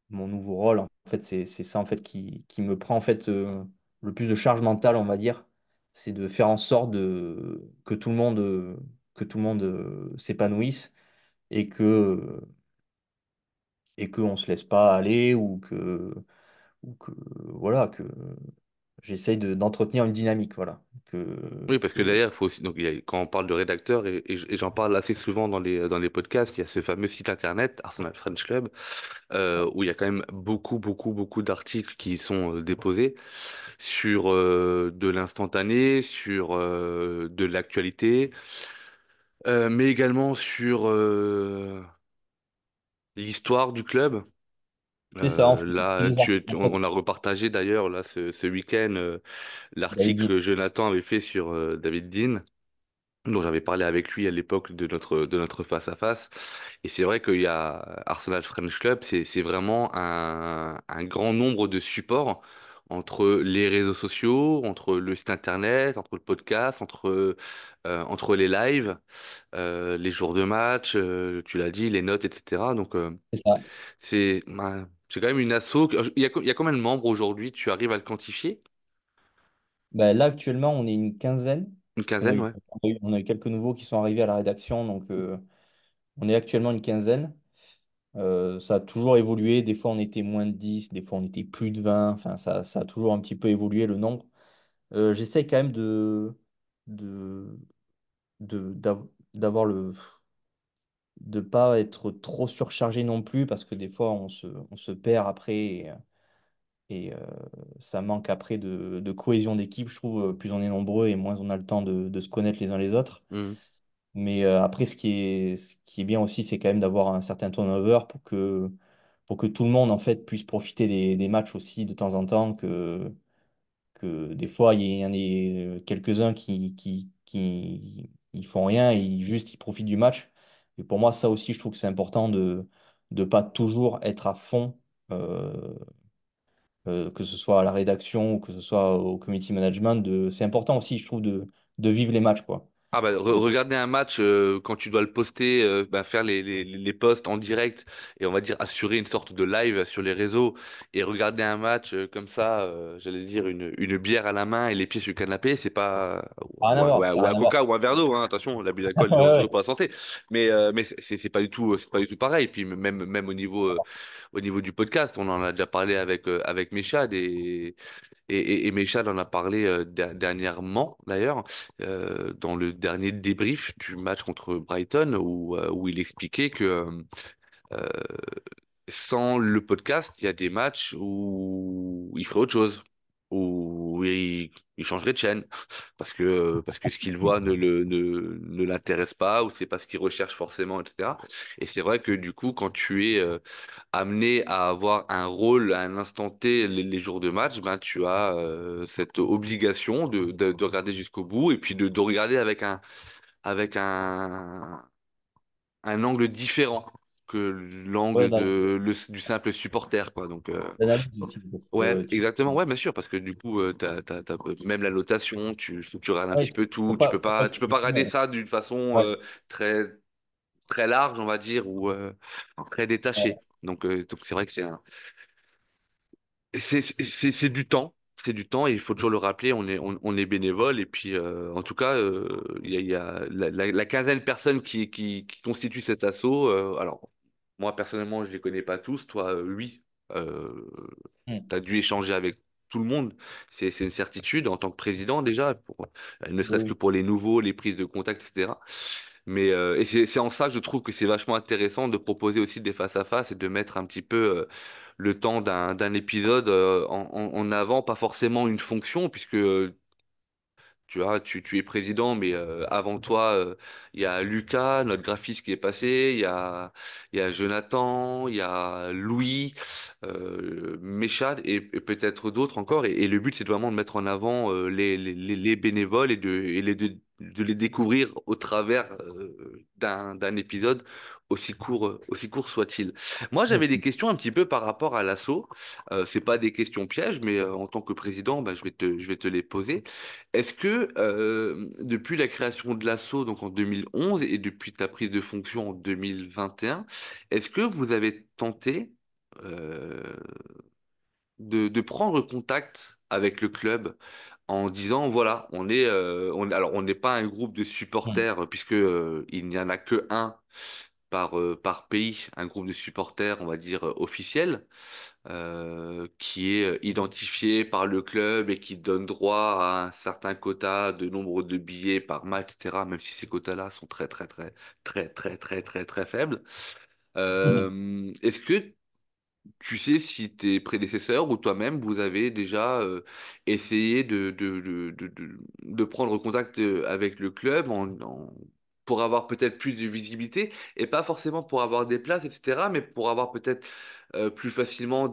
mon nouveau rôle en fait c'est ça en fait qui me prend en fait le plus de charge mentale on va dire. C'est de faire en sorte que tout le monde s'épanouisse et et qu'on se laisse pas aller ou que voilà que j'essaye d'entretenir une dynamique, voilà. Oui, parce que Que... d'ailleurs, il faut aussi, donc, quand on parle de rédacteur, et j'en parle assez souvent dans les podcasts, il y a ce fameux site internet, Arsenal French Club, où il y a quand même beaucoup d'articles qui sont déposés sur de l'instantané, sur de l'actualité, mais également sur l'histoire du club. C'est ça, en fait, c'est Là, des articles, en fait, on a repartagé d'ailleurs là ce week-end David l'article dit. que Jonathan avait fait sur David Dean, dont j'avais parlé avec lui à l'époque de notre face-à-face. Et c'est vrai qu'il y a Arsenal French Club, c'est vraiment un grand nombre de supports entre les réseaux sociaux, entre le site internet, entre le podcast, entre les lives, les jours de match, tu l'as dit, les notes, etc. Donc, C'est ça. c'est quand même une asso. Il y a combien de membres aujourd'hui? Tu arrives à le quantifier? Ben, là, actuellement, on est une quinzaine, Une parce qu'on a quinzaine, eu, ouais. on a eu quelques nouveaux qui sont arrivés à la rédaction, donc on est actuellement une quinzaine. Ça a toujours évolué, des fois on était moins de 10, des fois on était plus de 20, enfin ça a toujours un petit peu évolué le nombre. J'essaie quand même de, d'avoir de pas être trop surchargé non plus parce que des fois on se perd après et ça manque après de cohésion d'équipe, je trouve. Plus on est nombreux et moins on a le temps de se connaître les uns les autres. Mhm. Mais après, ce qui est bien aussi, c'est quand même d'avoir un certain turnover pour que tout le monde en fait puisse profiter des matchs aussi de temps en temps, que des fois il y en ait quelques-uns qui ils font rien, juste ils profitent du match. Et pour moi, ça aussi, je trouve que c'est important de ne pas toujours être à fond, que ce soit à la rédaction ou que ce soit au community management. C'est important aussi, je trouve, de vivre les matchs, quoi. Ah bah, De- regarder un match quand tu dois le poster, bah, faire les posts en direct et on va dire assurer une sorte de live sur les réseaux et regarder un match comme ça, j'allais dire une bière à la main et les pieds sur le canapé, c'est pas Rien à voir, ça ou n'a un rien à voir. coca ou un verre d'eau, hein, attention, l'abus d'alcool est Ouais, dangereux ouais. pour la santé, mais c'est pas du tout c'est pas du tout pareil. Puis même au niveau du podcast, on en a déjà parlé avec Méchad et Méchal en a parlé dernièrement, d'ailleurs, dans le dernier débrief du match contre Brighton, où il expliquait que euh, sans le podcast, il y a des matchs où il ferait autre chose, où il changerait de chaîne, parce que ce qu'il voit ne l'intéresse pas, ou c'est pas ce qu'il recherche forcément, etc. Et c'est vrai que du coup, quand tu es amené à avoir un rôle à un instant T les jours de match, ben tu as cette obligation de regarder jusqu'au bout et puis de regarder avec un angle différent que Ouais, l'angle dans du simple supporter, quoi. Donc, l'analyse aussi, parce ouais, que exactement, ouais, bien sûr, parce que du coup, t'as même la notation, faut que tu regardes un ouais, petit peu tout, faut pas tu peux pas regarder ça d'une façon ouais, très, très large, on va dire, ou très ouais, détachée. Donc c'est vrai que c'est du temps. C'est du temps et il faut toujours le rappeler, on est bénévole et puis en tout cas, il y a la quinzaine de personnes qui constituent cet assaut. Alors, moi personnellement, je les connais pas tous, toi, oui. Euh, mm, Tu as dû échanger avec tout le monde. C'est une certitude en tant que président déjà, ne oui, serait-ce que oui. pour les nouveaux, les prises de contact, etc. Mais et c'est en ça que je trouve que c'est vachement intéressant de proposer aussi des face-à-face et de mettre un petit peu le temps d'un épisode en avant, pas forcément une fonction, puisque Tu vois, tu es président, mais avant toi, il y a Lucas, notre graphiste qui est passé, il y a Jonathan, il y a Louis, Méchad et peut-être d'autres encore. Et le but, c'est vraiment de mettre en avant les bénévoles de les découvrir au travers d'un épisode aussi court soit-il. Moi, j'avais des questions un petit peu par rapport à l'assaut. C'est pas des questions pièges, mais en tant que président, bah, je vais te les poser. Est-ce que depuis la création de l'assaut, donc en 2011, et depuis ta prise de fonction en 2021, est-ce que vous avez tenté euh, de prendre contact avec le club en disant, voilà, alors on n'est pas un groupe de Mm. supporters, puisque il n'y en a que un par pays, un groupe de supporters, on va dire, officiel qui est identifié par le club et qui donne droit à un certain quota de nombre de billets par match, etc., même si ces quotas-là sont très faibles. Est-ce que tu sais si tes prédécesseurs ou toi-même, vous avez déjà essayé de prendre contact avec le club pour avoir peut-être plus de visibilité et pas forcément pour avoir des places, etc., mais pour avoir peut-être plus facilement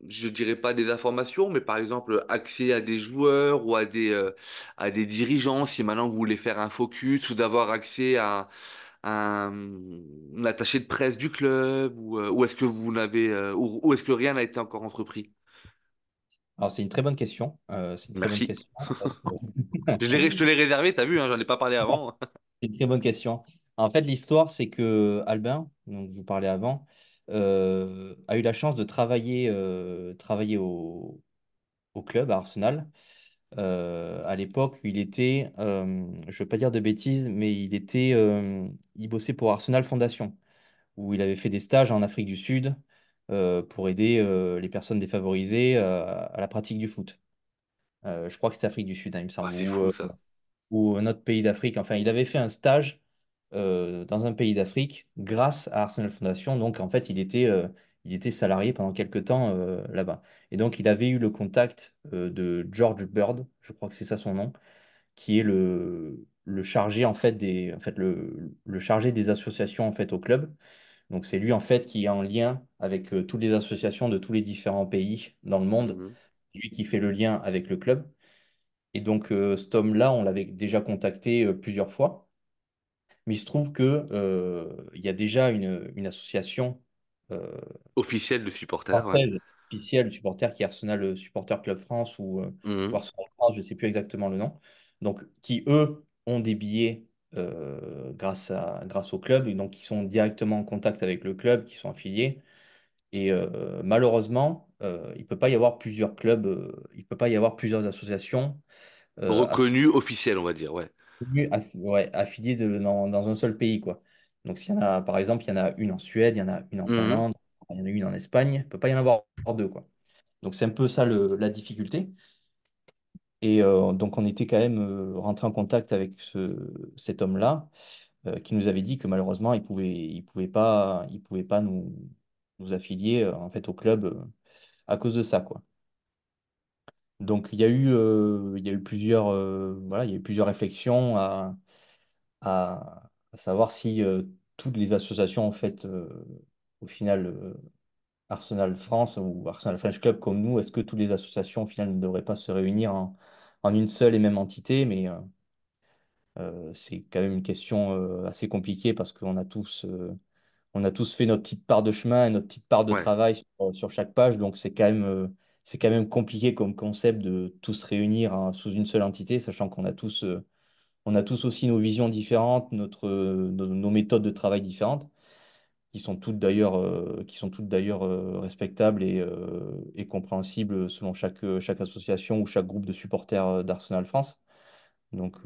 je dirais pas des informations, mais par exemple accès à des joueurs ou à des dirigeants, si maintenant vous voulez faire un focus ou d'avoir accès à un attaché de presse du club ou est-ce que vous n'avez ou est-ce que rien n'a été encore entrepris? Alors, c'est une très bonne question. C'est une très bonne Merci. question parce que Je te l'ai réservé, t'as vu, hein, j'en ai pas parlé avant. c'est une très bonne question. En fait, l'histoire, c'est que Albin, dont je vous parlais avant, a eu la chance de travailler au club, à Arsenal. À l'époque, il était, je ne veux pas dire de bêtises, mais il bossait pour Arsenal Fondation, où il avait fait des stages en Afrique du Sud pour aider les personnes défavorisées à la pratique du foot. Je crois que c'était Afrique du Sud, hein, il me Ah, semble, c'est fou ça. ou un autre pays d'Afrique. Enfin, il avait fait un stage dans un pays d'Afrique grâce à Arsenal Fondation. Donc, en fait, il était salarié pendant quelques temps là-bas. Et donc, il avait eu le contact de George Bird, je crois que c'est ça son nom, qui est le chargé en fait le chargé des associations en fait au club. Donc, c'est lui en fait qui est en lien avec toutes les associations de tous les différents pays dans le monde. Mhm. Lui qui fait le lien avec le club. Et donc, cet homme-là, on l'avait déjà contacté plusieurs fois. Mais il se trouve que, il y a déjà une association euh, Officiel de supporter, ouais. française officielle, supporter, qui est Arsenal Supporter Club France ou Mhm. Arsenal France, je ne sais plus exactement le nom. Donc, qui, eux, ont des billets grâce au club, et donc qui sont directement en contact avec le club, qui sont affiliés. Et malheureusement, il ne peut pas y avoir plusieurs clubs, il ne peut pas y avoir plusieurs associations Reconnu officiel, on va dire, ouais. ouais, affiliés dans un seul pays, quoi. Donc, s'il y en a, par exemple, il y en a une en Suède, il y en a une en Mhm. Finlande, il y en a une en Espagne, il ne peut pas y en avoir deux, quoi. Donc, c'est un peu ça la difficulté. Et donc, on était quand même rentré en contact avec cet homme-là qui nous avait dit que malheureusement, il pouvait pas nous affilier en fait au club à cause de ça, quoi. Donc, il y a eu voilà, il y a eu plusieurs réflexions à savoir si toutes les associations, en fait, au final, Arsenal France ou Arsenal French Club comme nous, est-ce que toutes les associations, au final, ne devraient pas se réunir en une seule et même entité? Mais c'est quand même une question assez compliquée parce on a tous fait notre petite part de chemin et notre petite part de Ouais. travail sur chaque page. Donc, c'est quand même compliqué comme concept de tous réunir hein, sous une seule entité, sachant on a tous aussi nos visions différentes, nos méthodes de travail différentes, qui sont toutes d'ailleurs respectables et compréhensibles selon chaque association ou chaque groupe de supporters d'Arsenal France. Donc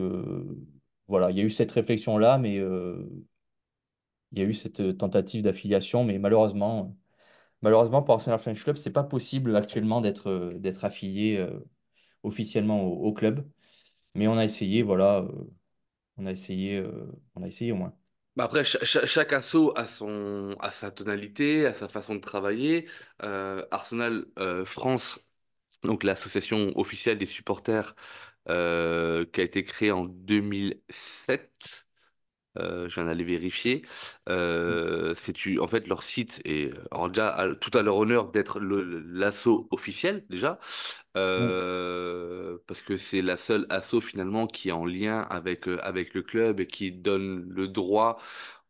voilà, il y a eu cette réflexion-là, mais il y a eu cette tentative d'affiliation, mais malheureusement pour Arsenal French Club, c'est pas possible actuellement d'être affilié officiellement au club. Mais on a essayé, voilà, on a essayé au moins. Bah après, chaque asso a sa tonalité, a sa façon de travailler. Arsenal France, donc l'association officielle des supporters, qui a été créé en 2007. Je viens d'aller vérifier. En fait, leur site est alors déjà tout à leur honneur d'être l'asso officiel déjà, Mm. parce que c'est la seule asso finalement qui est en lien avec le club et qui donne le droit,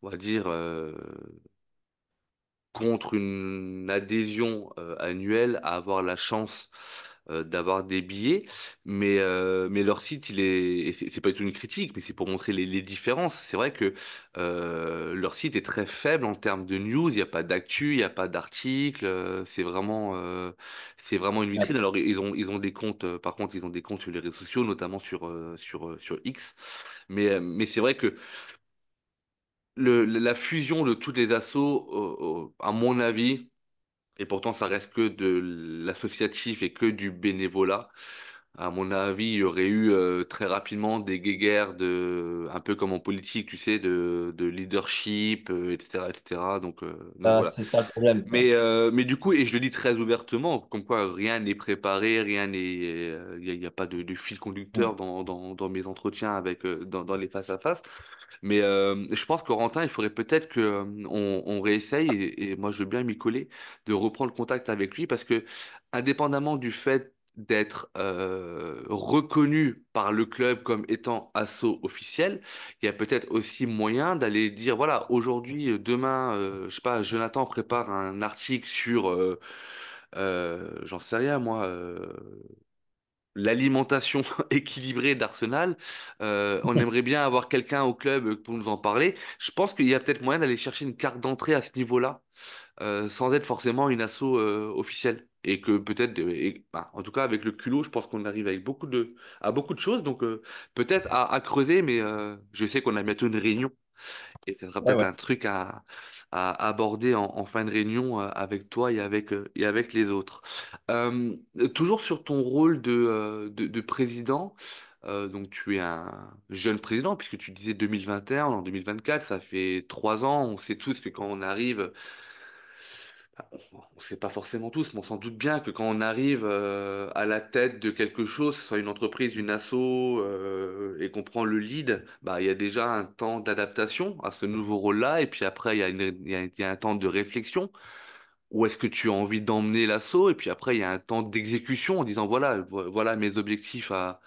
on va dire, contre une adhésion annuelle à avoir la chance d'avoir des billets, mais leur site, et c'est pas du tout une critique, mais c'est pour montrer les différences. C'est vrai que leur site est très faible en termes de news, il n'y a pas d'actu, il n'y a pas d'article, c'est vraiment une Ouais. vitrine. Alors ils ont des comptes, par contre, ils ont des comptes sur les réseaux sociaux, notamment sur X, mais c'est vrai que la fusion de toutes les assos, à mon avis, et pourtant ça reste que de l'associatif et que du bénévolat. À mon avis, il y aurait eu très rapidement des guéguerres un peu comme en politique, tu sais, de leadership, etc., etc. Donc Ah, voilà. c'est ça le problème, quoi. Mais du coup, et je le dis très ouvertement, comme quoi rien n'est préparé, il y a pas de fil conducteur Mm. dans mes entretiens dans les face à face. Mais je pense qu'Corentin, il faudrait peut-être que on réessaye, et moi je veux bien m'y coller, de reprendre contact avec lui parce que indépendamment du fait d'être reconnu par le club comme étant asso officiel, il y a peut-être aussi moyen d'aller dire, voilà, aujourd'hui, demain, je sais pas, Jonathan prépare un article sur, j'en sais rien moi, l'alimentation équilibrée d'Arsenal. On aimerait bien avoir quelqu'un au club pour nous en parler. Je pense qu'il y a peut-être moyen d'aller chercher une carte d'entrée à ce niveau-là, sans être forcément une asso officielle. Et que peut-être, bah, en tout cas avec le culot, je pense qu'on arrive avec à beaucoup de choses. Donc peut-être à creuser, mais je sais qu'on a bientôt une réunion. Et ce sera Ouais, peut-être ouais. un truc à aborder en fin de réunion avec toi et avec les autres. Euh, Toujours sur ton rôle de président, donc tu es un jeune président, puisque tu disais 2021, on est en 2024, ça fait 3 ans, on sait tous que quand on arrive, on ne sait pas forcément tous, mais on s'en doute bien que quand on arrive à la tête de quelque chose, que ce soit une entreprise, une asso, et qu'on prend le lead, bah, il y a déjà un temps d'adaptation à ce nouveau rôle-là, et puis après, il y a un temps de réflexion. Où est-ce que tu as envie d'emmener l'asso? Et puis après, il y a un temps d'exécution en disant, voilà, voilà mes objectifs à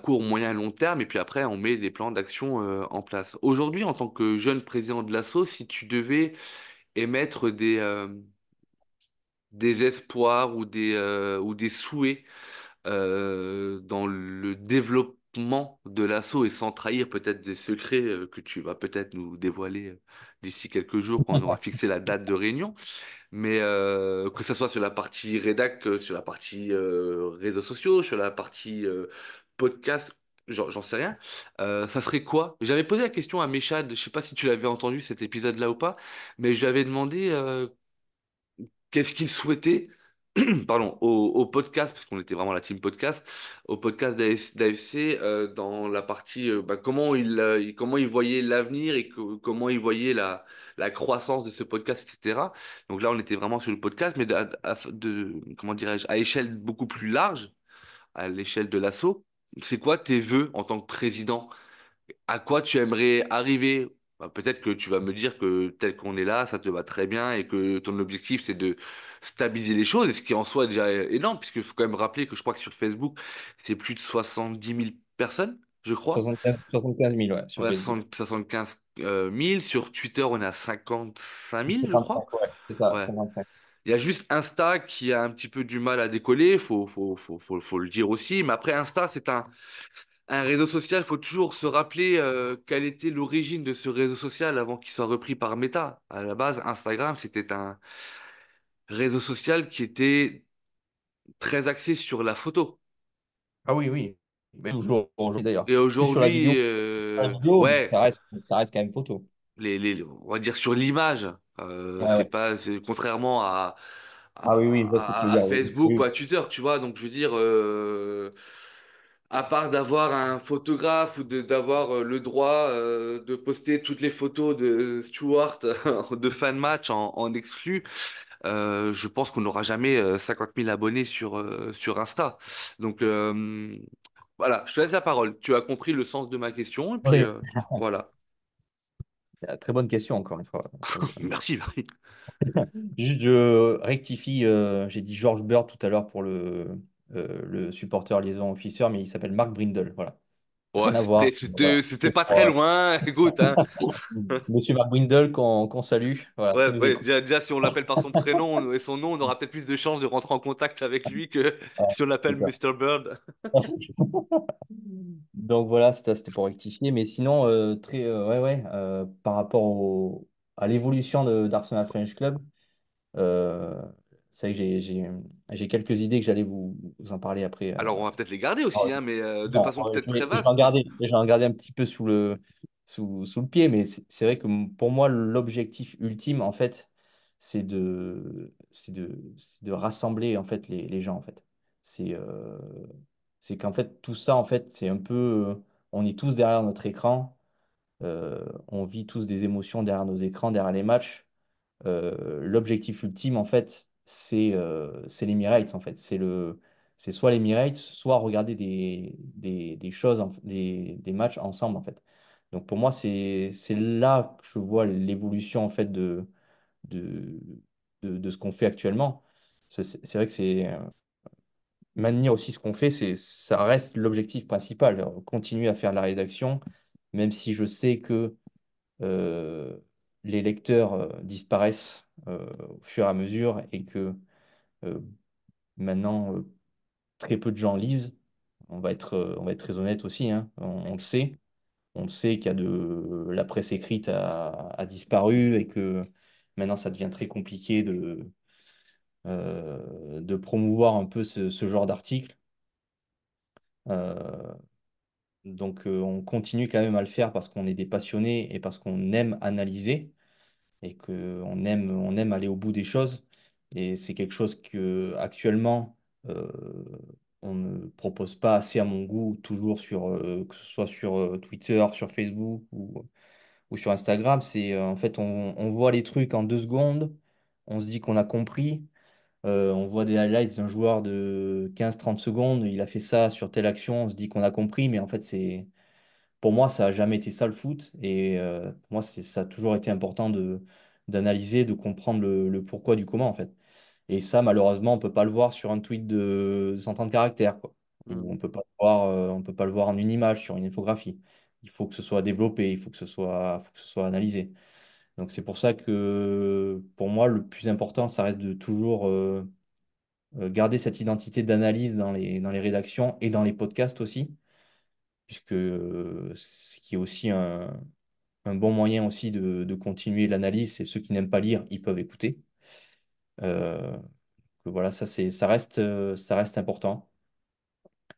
court, moyen, long terme. Et puis après, on met des plans d'action en place. Aujourd'hui, en tant que jeune président de l'asso, si tu devais émettre des espoirs ou des souhaits dans le développement de l'assaut et sans trahir peut-être des secrets que tu vas peut-être nous dévoiler d'ici quelques jours quand on aura fixé la date de réunion, mais que ce soit sur la partie rédac, sur la partie réseaux sociaux, sur la partie podcast. J'en sais rien. Ça serait quoi? J'avais posé la question à Méchad, je sais pas si tu l'avais entendu cet épisode-là ou pas, mais je lui avais demandé qu'est-ce qu'il souhaitait, pardon, au podcast, parce qu'on était vraiment la team podcast, au podcast d'AFC, dans la partie bah, comment il voyait l'avenir et comment il voyait la croissance de ce podcast, etc. Donc là, on était vraiment sur le podcast, mais comment dirais-je, à échelle beaucoup plus large, à l'échelle de l'assaut. C'est quoi tes vœux en tant que président? À quoi tu aimerais arriver? Bah, peut-être que tu vas me dire que tel qu'on est là, ça te va très bien et que ton objectif, c'est de stabiliser les choses, et ce qui en soi est déjà énorme, puisqu'il faut quand même rappeler que je crois que sur Facebook, c'est plus de 70 000 personnes, je crois. 75 000, ouais, sur Ouais, Facebook. 75 000. Sur Twitter, on est à 55 000, je crois. 55, ouais, c'est ça, Ouais. 55. Il y a juste Insta qui a un petit peu du mal à décoller, faut le dire aussi. Mais après, Insta, c'est un réseau social. Il faut toujours se rappeler quelle était l'origine de ce réseau social avant qu'il soit repris par Meta. À la base, Instagram, c'était un réseau social qui était très axé sur la photo. Ah oui, oui. Mais toujours aujourd'hui, d'ailleurs. Et Plus sur la aujourd'hui, vidéo. La vidéo, mais ouais, ça reste quand même photo. on va dire sur l'image. Ouais, ouais. Contrairement Ah oui, oui, je vois ce que tu veux à dire. Oui, Facebook ou oui. à Twitter, tu vois. Donc, je veux dire, à part d'avoir un photographe ou d'avoir le droit de poster toutes les photos de Stewart de fan match en exclu, je pense qu'on n'aura jamais 50 000 abonnés sur Insta. Donc, Voilà, je te laisse la parole. Tu as compris le sens de ma question, et puis Oui. voilà. Très bonne question, encore une fois. Merci, Marie. Juste, je rectifie, j'ai dit George Bird tout à l'heure pour le supporter liaison officer, mais il s'appelle Mark Brindle. Voilà. Ouais, Rien à voir. Voilà. c'était pas très loin. Écoute, hein. Monsieur Mark Brindle, qu'on salue, voilà, Ouais, s'il nous ouais, écoute. déjà, si on l'appelle par son prénom et son nom, on aura peut-être plus de chances de rentrer en contact avec lui que Voilà, si on c'est l'appelle ça. Mister Bird. Donc voilà, c'était pour rectifier. Mais sinon, ouais, ouais, par rapport à l'évolution d'Arsenal French Club, euh, c'est vrai que j'ai quelques idées que j'allais vous en parler après. Alors, on va peut-être les garder aussi, Alors, hein, mais de non, façon peut-être très je vais en vaste. garder, je vais en garder un petit peu sous le pied, mais c'est vrai que pour moi, l'objectif ultime, en fait, c'est de rassembler en fait, les gens, en fait. C'est c'est qu'en fait, tout ça, en fait, c'est un peu. On est tous derrière notre écran, on vit tous des émotions derrière nos écrans, derrière les matchs. L'objectif ultime, en fait, c'est l'Emirates, en fait. C'est soit l'Emirates, soit regarder des choses, des matchs ensemble, en fait. Donc pour moi, c'est là que je vois l'évolution, en fait, de, de ce qu'on fait actuellement. C'est vrai que maintenir aussi ce qu'on fait, ça reste l'objectif principal. Continuer à faire de la rédaction, même si je sais que euh, les lecteurs disparaissent au fur et à mesure et que euh, maintenant très peu de gens lisent. On va être très honnête aussi, hein. On le sait. On le sait qu'il y a la presse écrite a disparu et que maintenant ça devient très compliqué de promouvoir un peu ce genre d'article. Euh, donc on continue quand même à le faire parce qu'on est des passionnés et parce qu'on aime analyser. Et qu'on aime aller au bout des choses. Et c'est quelque chose que actuellement euh, on ne propose pas assez à mon goût, toujours que ce soit sur Twitter, sur Facebook ou sur Instagram. C'est en fait on voit les trucs en 2 secondes, on se dit qu'on a compris. On voit des highlights d'un joueur de 15-30 secondes, il a fait ça sur telle action, on se dit qu'on a compris, mais en fait pour moi, ça n'a jamais été ça le foot. Et pour moi, ça a toujours été important d'analyser, de comprendre le pourquoi du comment, en fait. Et ça, malheureusement, on peut pas le voir sur un tweet de 130 caractères, quoi. Hmm. Ou on peut pas le voir en une image, sur une infographie. Il faut que ce soit développé, il faut que ce soit analysé. Donc c'est pour ça que pour moi, le plus important, ça reste de toujours garder cette identité d'analyse dans les rédactions et dans les podcasts aussi, puisque ce qui est aussi un bon moyen aussi de continuer l'analyse, c'est ceux qui n'aiment pas lire, ils peuvent écouter. Euh, que voilà, ça reste important.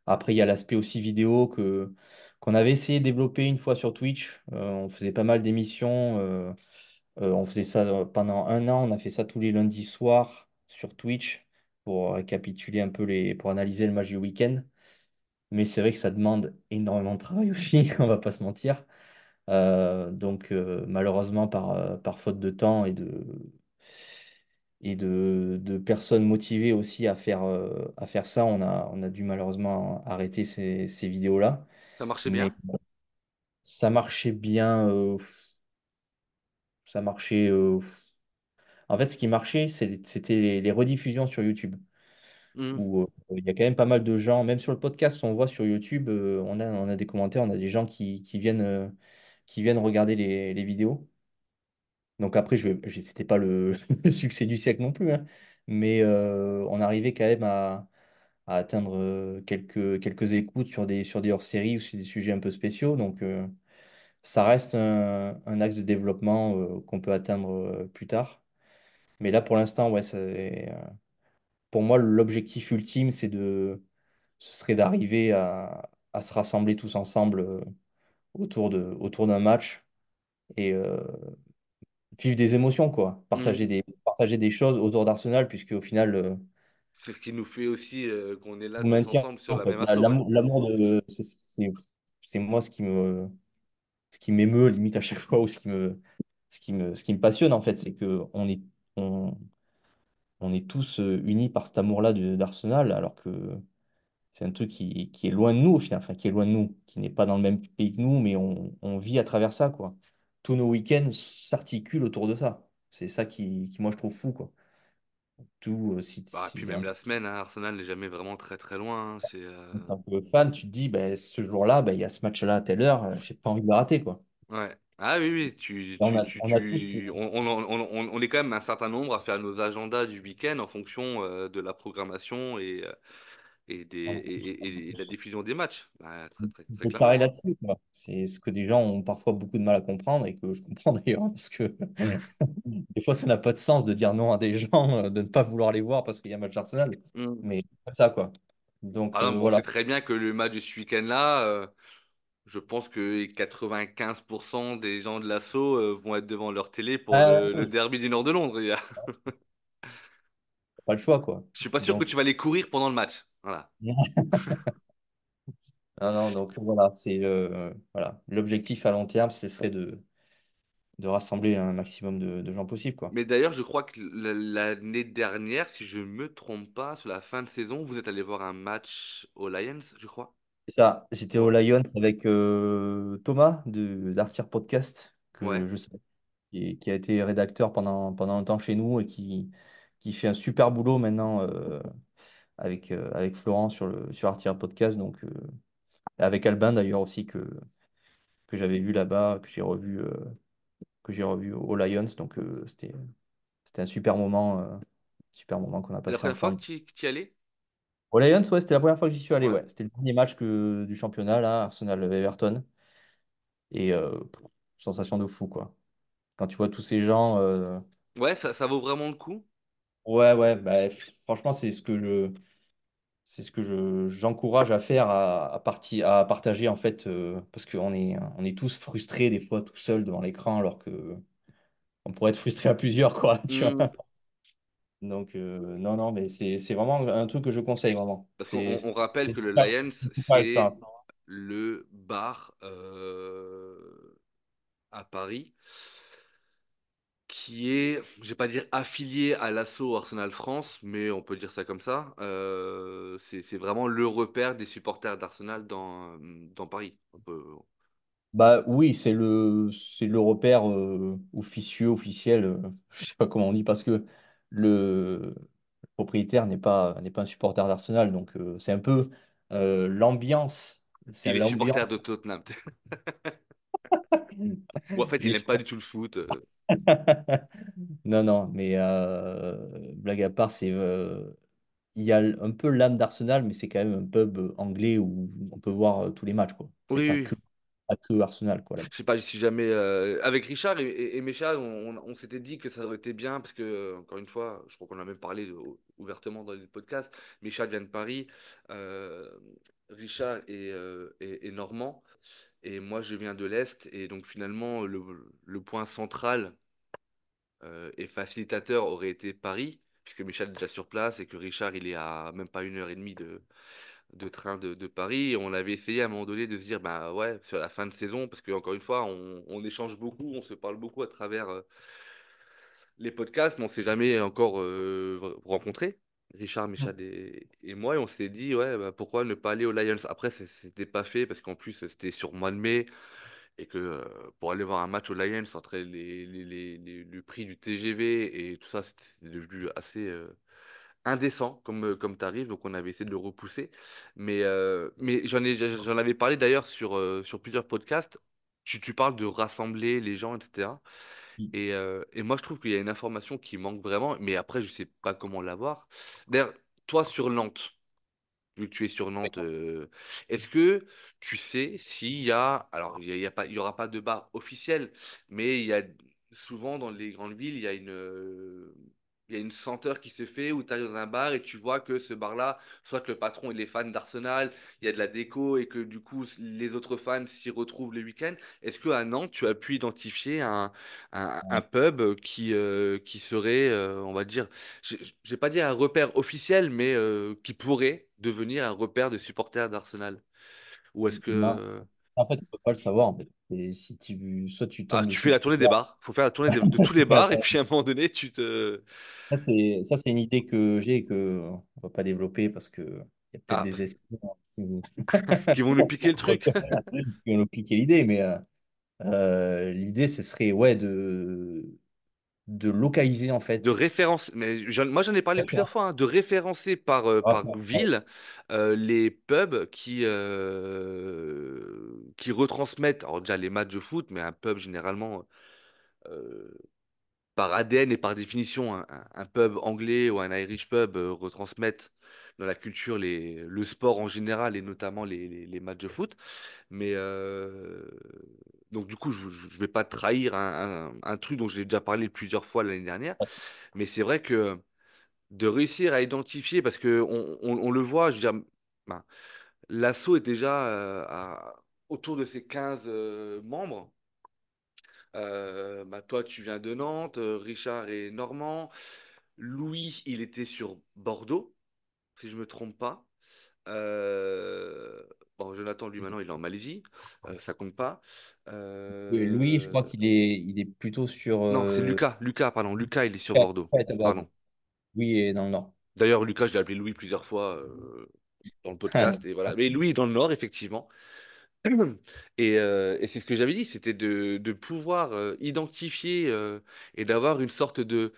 Après, il y a l'aspect aussi vidéo qu'on avait essayé de développer une fois sur Twitch. On faisait pas mal d'émissions. On faisait ça pendant un an. On a fait ça tous les lundis soirs sur Twitch pour récapituler un peu pour analyser le match du week-end. Mais c'est vrai que ça demande énormément de travail aussi, on va pas se mentir. Donc malheureusement par faute de temps et de personnes motivées aussi à faire ça, on a dû malheureusement arrêter ces vidéos-là. Ça marchait Mais bien? ça marchait bien. Ça marchait. En fait, ce qui marchait, c'était les rediffusions sur YouTube, Hmm. où il y a quand même pas mal de gens, même sur le podcast, on voit sur YouTube, on a des commentaires, on a des gens qui viennent regarder les vidéos. Donc après, c'était pas le succès du siècle non plus, hein. Mais on arrivait quand même à atteindre quelques écoutes sur des hors-séries ou sur des sujets un peu spéciaux. Donc ça reste un axe de développement qu'on peut atteindre plus tard. Mais là, pour l'instant, ouais, pour moi, l'objectif ultime, ce serait d'arriver à se rassembler tous ensemble autour d'un match et vivre des émotions, quoi. Hmm. Partager des choses autour d'Arsenal, puisque au final, C'est ce qui nous fait aussi qu'on est là vous tous maintient, ensemble sur en la fait. même asso, ouais. L'amour c'est moi ce qui m'émeut limite à chaque fois, ou ce qui me passionne, en fait, c'est que on est tous unis par cet amour-là d'Arsenal, alors que c'est un truc qui est loin de nous au final, enfin qui est loin de nous, qui n'est pas dans le même pays que nous, mais on vit à travers ça, quoi. Tous nos week-ends s'articulent autour de ça. C'est ça moi, je trouve fou, quoi. Tout, Bah, puis même la semaine, hein, Arsenal n'est jamais vraiment très très loin, hein. en tant que fan, tu te dis, ben, ce jour-là, ben, il y a ce match-là à telle heure, j'ai pas envie de le rater, quoi. Ouais. Ah oui, oui, On a tous. on est quand même un certain nombre à faire nos agendas du week-end en fonction de la programmation et de la diffusion des matchs. Bah, très, très, très Faut carré clairement, hein. là-dessus, quoi. C'est ce que des gens ont parfois beaucoup de mal à comprendre et que je comprends d'ailleurs, parce que des fois, ça n'a pas de sens de dire non à des gens, de ne pas vouloir les voir parce qu'il y a un match d'Arsenal. Mm. Mais c'est comme ça, quoi. Donc Par exemple, on voilà. sait très bien que le match de ce week-end-là, je pense que 95% des gens de l'assaut vont être devant leur télé pour Ah, le derby du nord de Londres. pas le choix, quoi. Je suis pas sûr que Donc, tu vas aller courir pendant le match. Voilà. non, non, donc voilà, voilà. L'objectif à long terme, ce serait de rassembler un maximum de gens possible, quoi. Mais d'ailleurs, je crois que l'année dernière, si je me trompe pas, sur la fin de saison, vous êtes allé voir un match aux Lions, je crois. C'est ça, j'étais au Ouais. Lions avec Thomas d'Artir Podcast, Ouais. que je sais, qui a été rédacteur pendant un temps chez nous et qui fait un super boulot maintenant avec Florent sur Artir Podcast, donc avec Albin d'ailleurs aussi que j'avais vu là-bas, que j'ai revu au Lions, donc c'était un super moment qu'on a C'est la passé première fois ensemble. que tu y allais? Au Lions, ouais, c'était la première fois que j'y suis allé, Ouais. ouais. C'était le dernier match du championnat, là, Arsenal-Everton. Et sensation de fou, quoi. Quand tu vois tous ces gens. Ouais, ça vaut vraiment le coup. Ouais, ouais, bah, franchement, c'est ce que j'encourage à faire, à partager, en fait, parce on est tous frustrés, des fois, tout seul devant l'écran, alors que on pourrait être frustré à plusieurs, quoi, tu Hmm. vois. Donc, non, non, mais c'est vraiment un truc que je conseille, vraiment. Parce qu'on rappelle C'est que le super, Lions, c'est super c'est extra. le bar à Paris qui est, je vais pas dire affilié à l'assaut Arsenal France, mais on peut dire ça comme ça. C'est vraiment le repère des supporters d'Arsenal dans Paris. Bah oui, c'est le repère officieux, officiel, je sais pas comment on dit, parce que le propriétaire n'est pas un supporter d'Arsenal, donc c'est un peu l'ambiance, c'est Il est l'ambiance. supporter de Tottenham. Ou en fait, Il il est n'aime pas super- du tout le foot. Non, non, mais blague à part, il y a un peu l'âme d'Arsenal, mais c'est quand même un pub anglais où on peut voir tous les matchs, quoi. C'est Oui, oui. pas que Arsenal, quoi. Là. Je sais pas si jamais. Avec Richard et Mécha, on s'était dit que ça aurait été bien, parce que, encore une fois, je crois qu'on a même parlé ouvertement dans les podcasts. Mécha vient de Paris, euh, Richard est normand, et moi je viens de l'Est. Et donc finalement, le point central et facilitateur aurait été Paris, puisque Mécha est déjà sur place et que Richard il est à même pas 1 heure et demie de train de Paris. Et on avait essayé à un moment donné de se dire, bah ouais, sur la fin de saison, parce que encore une fois, on échange beaucoup, on se parle beaucoup à travers les podcasts, mais on s'est jamais encore rencontrés, Richard, Michel et moi, et on s'est dit, ouais, bah, pourquoi ne pas aller aux Lions? Après, c'était pas fait, parce qu'en plus, c'était sur mois de mai, et que pour aller voir un match aux Lions, entre le prix du TGV et tout ça, c'était devenu assez indécent comme tarif, donc on avait essayé de le repousser. Mais j'en avais parlé d'ailleurs sur plusieurs podcasts. Tu parles de rassembler les gens, etc. Et moi, je trouve qu'il y a une information qui manque vraiment, mais après, je sais pas comment l'avoir. D'ailleurs, toi, sur Nantes, vu que tu es sur Nantes, est-ce que tu sais s'il y a, alors il y a pas, il y aura pas de bar officiel, mais il y a souvent dans les grandes villes, il y a une senteur qui se fait où tu arrives dans un bar et tu vois que ce bar-là, soit que le patron il est fan d'Arsenal, il y a de la déco et que du coup les autres fans s'y retrouvent le week-end. Est-ce qu'à Nantes, tu as pu identifier un pub qui serait, on va dire, je vais pas dire un repère officiel, mais qui pourrait devenir un repère de supporters d'Arsenal. Ou est-ce Non. que... En fait, on peut pas le savoir, en fait. Et si soit tu Ah, tombes tu fais dessus. la tournée des bars. Faut faire la tournée de tous les bars, et puis à un moment donné, tu te... Ça, c'est une idée que j'ai et que on va pas développer parce que. Il y a peut-être Ah, des espions qui vont nous piquer le truc. qui ont nous piqué l'idée, mais l'idée, ce serait ouais, de localiser en De fait. référence, mais moi j'en ai parlé plusieurs fois, hein, de référencer par Ouais. ville les pubs qui retransmettent, alors déjà les matchs de foot, mais un pub généralement euh, par ADN et par définition, un pub anglais ou un Irish pub retransmettent dans la culture le sport en général et notamment les matchs de foot. Mais donc du coup, je vais pas trahir un truc dont j'ai déjà parlé plusieurs fois l'année dernière, mais c'est vrai que de réussir à identifier, parce que on le voit, je veux dire, ben, l'assaut est déjà autour de ses 15 membres. Bah, toi, tu viens de Nantes, Richard est normand, Louis, il était sur Bordeaux, si je me trompe pas. Euh, Bon, Jonathan, lui, maintenant, il est en Malaisie, ça compte pas. Oui, Louis, je crois Euh, qu'il est plutôt sur. Non, c'est Lucas, Lucas, pardon, Lucas, il est sur Ouais, Bordeaux, ouais, à pardon. Bordeaux. Oui, et dans le Nord. D'ailleurs, Lucas, je l'ai appelé Louis plusieurs fois dans le podcast, et voilà. Mais Louis est dans le Nord, effectivement. Et c'est ce que j'avais dit, c'était de pouvoir identifier et d'avoir une sorte de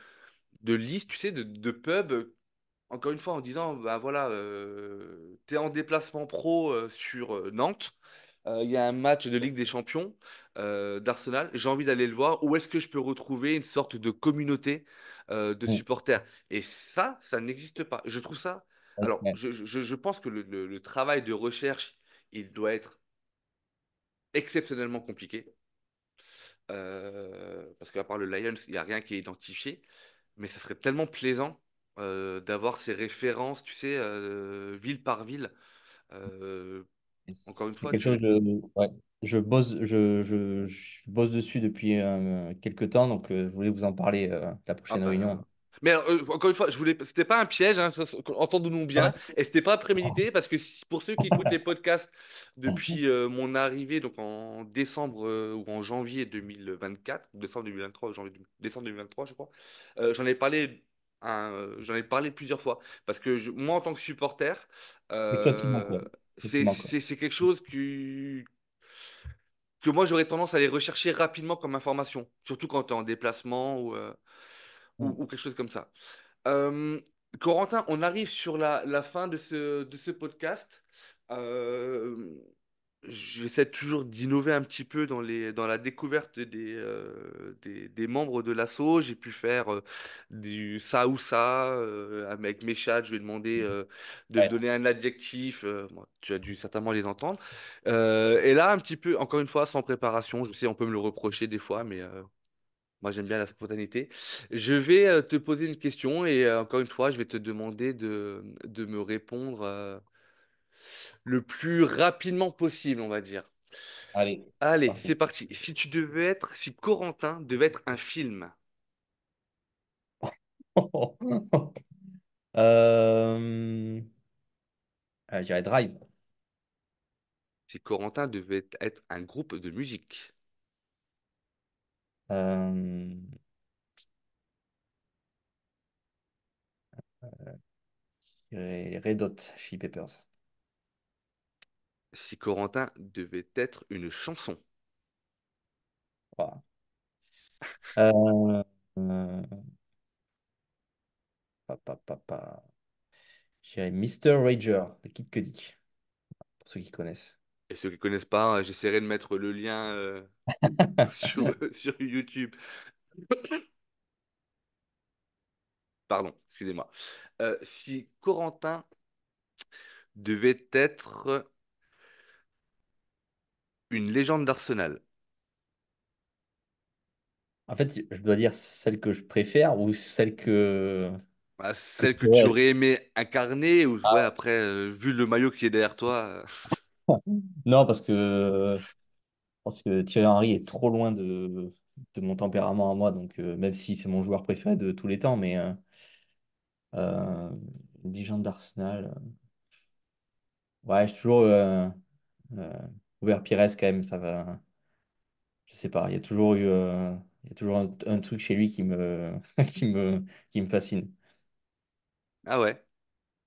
liste, tu sais, de pubs, encore une fois, en disant, bah voilà, t'es en déplacement pro sur Nantes, il y a un match de Ligue des Champions d'Arsenal, j'ai envie d'aller le voir, où est-ce que je peux retrouver une sorte de communauté de Mm. supporters? Et ça n'existe pas. Je trouve ça... Alors, Ouais. je pense que le travail de recherche, il doit être exceptionnellement compliqué. Parce qu'à part le Lions, il n'y a rien qui est identifié. Mais ça serait tellement plaisant d'avoir ces références, tu sais, ville par ville. Euh, Encore une C'est fois, quelque chose ouais, je bosse dessus depuis quelques temps, donc je voulais vous en parler la Ah prochaine réunion. bah... Mais alors, encore une fois, je voulais... c'était pas un piège, hein, entendons-nous bien, Ouais. et c'était pas prémédité, parce que pour ceux qui écoutent les podcasts depuis mon arrivée, donc en décembre ou en janvier 2024, décembre 2023, décembre 2023, je crois, j'en ai parlé plusieurs fois, parce que moi, en tant que supporter, Quelque chose qui manque, euh, ouais. Quelque chose qui manque, ouais. c'est quelque chose que moi, j'aurais tendance à aller rechercher rapidement comme information, surtout quand tu es en déplacement Mm. ou quelque chose comme ça. Euh, Corentin, on arrive sur la fin de ce podcast. Euh, J'essaie toujours d'innover un petit peu dans la découverte des membres de l'asso. J'ai pu faire du ça ou ça. Avec mes chats, je vais demander de me Ouais. donner un adjectif. Bon, tu as dû certainement les entendre. Et là, un petit peu, encore une fois, sans préparation. Je sais, on peut me le reprocher des fois, mais moi, j'aime bien la spontanéité. Je vais te poser une question et encore une fois, je vais te demander de me répondre le plus rapidement possible, on va dire. Allez, c'est Allez, c'est parti. parti. Si Corentin devait être un film, Euh, je dirais Drive. si Corentin devait être un groupe de musique, Euh, je dirais les Red Hot Chili Peppers. si Corentin devait être une chanson, Voilà. Euh, euh, pa. Je dirais Mr. Rager de Kid Cudi, pour ceux qui connaissent. et ceux qui connaissent pas, j'essaierai de mettre le lien sur YouTube. Pardon, excusez-moi. Si Corentin devait être une légende d'Arsenal. En fait, je dois dire celle que je préfère ou celle Bah, que celle je que tu pourrais. aurais aimé incarner, ou ouais, Ah, après, vu le maillot qui est derrière toi. non, parce que Thierry Henry est trop loin de mon tempérament à moi, donc même si c'est mon joueur préféré de tous les temps, mais euh, légende d'Arsenal. Ouais, je suis toujours euh, Robert Pires quand même, ça va. Je sais pas, il y a toujours un truc chez lui qui me, qui me fascine. Ah ouais.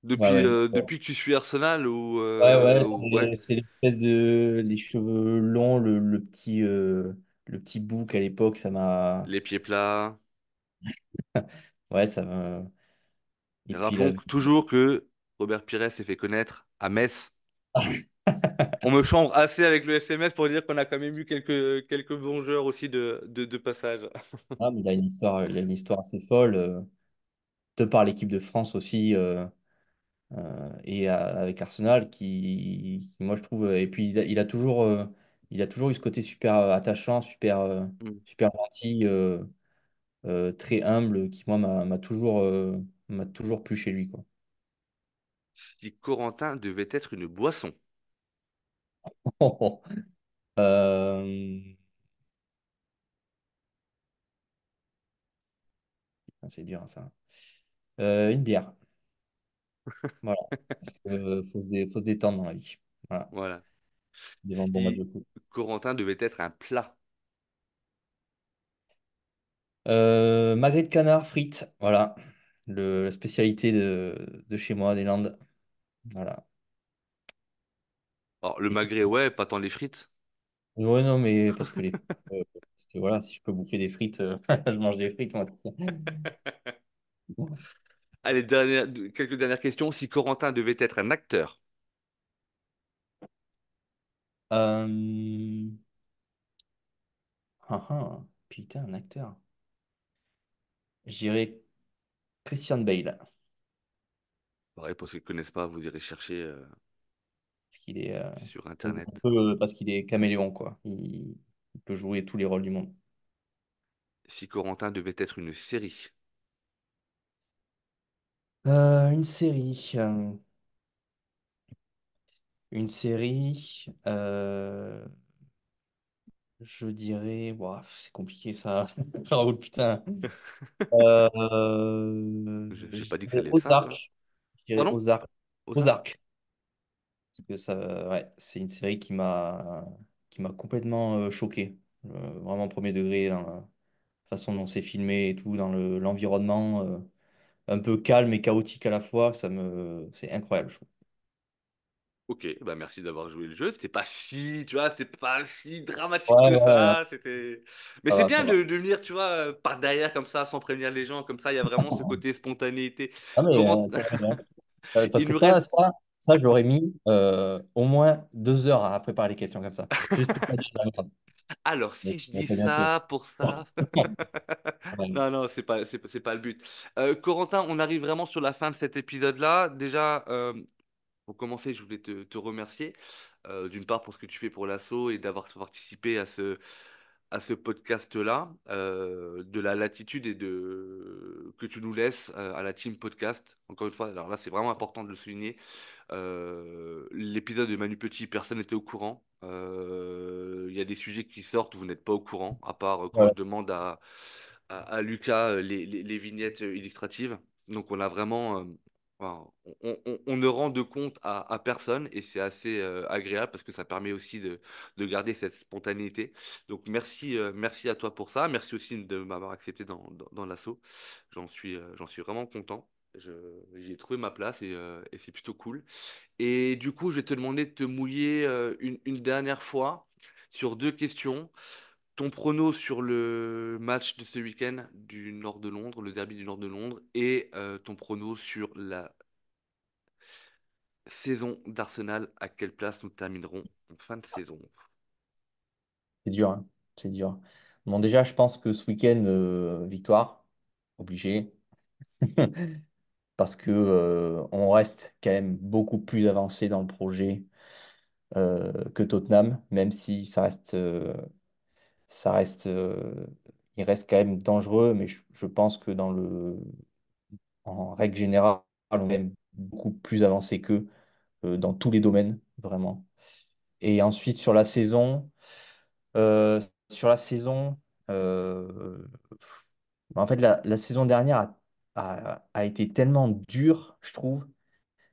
Ouais, ouais. Depuis que tu suis Arsenal Ouais, ouais, ouais, c'est l'espèce de les cheveux longs, le petit bouc à l'époque, ça m'a. les pieds plats. Ouais, ça m'a. Et puis Rappelons toujours que Robert Pires s'est fait connaître à Metz. On me chambre assez avec le SMS pour dire qu'on a quand même eu quelques bons joueurs aussi de passage. Ah, mais il a une histoire assez folle, de par l'équipe de France aussi, et avec Arsenal, moi je trouve, et puis il a toujours eu ce côté super attachant, Mm. super gentil, très humble, qui moi m'a toujours plu chez lui, quoi. Si Corentin devait être une boisson, Euh, c'est dur hein, ça. Une bière, voilà. Parce que faut se détendre dans la vie. Voilà, voilà. devant un bon match Si de foot. Corentin devait être un plat, Magret de canard, frites, voilà. La spécialité de chez moi, des Landes. Voilà. alors le Et magret, ouais, pas tant les frites. ouais, non, mais parce que voilà, si je peux bouffer des frites, je mange des frites, moi. Allez, quelques dernières questions. Si Corentin devait être un acteur, Euh... putain, un acteur. J'irais Christian Bale. pareil, pour ceux qui ne connaissent pas, vous irez chercher Parce qu'il est, sur Internet. parce qu'il est caméléon, quoi. Il peut jouer tous les rôles du monde. Si Corentin devait être une série, Une série. Une série. Je dirais. Ouah, c'est compliqué ça. Raoul, putain. j'ai Je pas dit que ça dirais allait être simple, hein. Ozark. Je dirais Pardon? Ozark. Ozark? Ozark. Parce que ça, ouais, c'est une série qui m'a complètement choqué. Vraiment premier degré dans la façon dont c'est filmé et tout, dans l'environnement un peu calme et chaotique à la fois. C'est incroyable, je trouve. Ok, bah merci d'avoir joué le jeu. C'était pas si, tu vois, c'était pas si dramatique Ouais, que ouais, ouais, ça. C'était. Mais ça c'est va, bien ça va. de venir, tu vois, par derrière comme ça, sans prévenir les gens. Comme ça, il y a vraiment ce côté spontanéité. Ah, mais Comment t'as raison. Parce il que nous reste. ça, je l'aurais mis au moins 2 heures à préparer les questions comme ça. Juste pour pas dire de la merde. Alors, Mais si je ça dis fait bien fait. ça pour ça. Ouais. Non, non, c'est pas le but. Corentin, on arrive vraiment sur la fin de cet épisode-là. Déjà, pour commencer, je voulais te remercier, d'une part pour ce que tu fais pour l'assaut et d'avoir participé à ce podcast-là, de la latitude que tu nous laisses à la team podcast. Encore une fois, alors là, c'est vraiment important de le souligner. L'épisode de Manu Petit, personne n'était au courant. Il y a des sujets qui sortent, vous n'êtes pas au courant, à part quand Ouais. je demande à Lucas les vignettes illustratives. Donc on a vraiment, enfin, on ne rend de compte à personne et c'est assez agréable parce que ça permet aussi de garder cette spontanéité. Donc merci à toi pour ça. Merci aussi de m'avoir accepté dans l'assaut. J'en suis vraiment content. J'y ai trouvé ma place et c'est plutôt cool. Et du coup, je vais te demander de te mouiller une dernière fois sur deux questions. Ton prono sur le match de ce week-end du nord de Londres, le derby du nord de Londres, et ton prono sur la saison d'Arsenal, à quelle place nous terminerons en fin de saison. C'est dur, hein. C'est dur. Bon, déjà, je pense que ce week-end, victoire, obligé. Parce que on reste quand même beaucoup plus avancé dans le projet que Tottenham, même si ça reste, il reste quand même dangereux, mais je pense que en règle générale, on est même beaucoup plus avancé qu'eux dans tous les domaines, vraiment. Et ensuite, euh, sur la saison, euh, en fait, la saison dernière a été tellement dure, je trouve,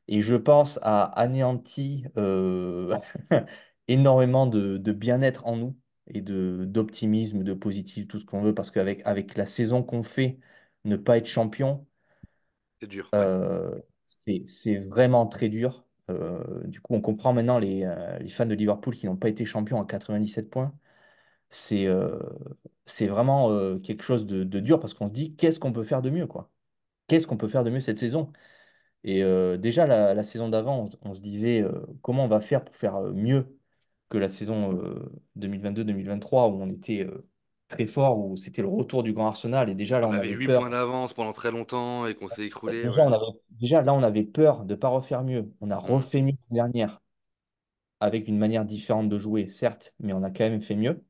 et je pense a anéanti énormément de bien-être en nous et d'optimisme, de positif, tout ce qu'on veut, parce qu'avec la saison qu'on fait, ne pas être champion, C'est dur, ouais. c'est vraiment très dur. Du coup, on comprend maintenant les fans de Liverpool qui n'ont pas été champions à 97 points. C'est c'est vraiment quelque chose de dur parce qu'on se dit qu'est-ce qu'on peut faire de mieux, quoi? Qu'est-ce qu'on peut faire de mieux cette saison? Et déjà, la saison d'avant, on se disait comment on va faire pour faire mieux que la saison 2022-2023 où on était très fort, où c'était le retour du Grand Arsenal. Et déjà, là, On on avait avait 8 peur. points d'avance pendant très longtemps et qu'on s'est écroulé, Déjà, ouais. déjà, là, on avait peur de ne pas refaire mieux. On a Hmm. refait mieux l'année dernière avec une manière différente de jouer, certes, mais on a quand même fait mieux.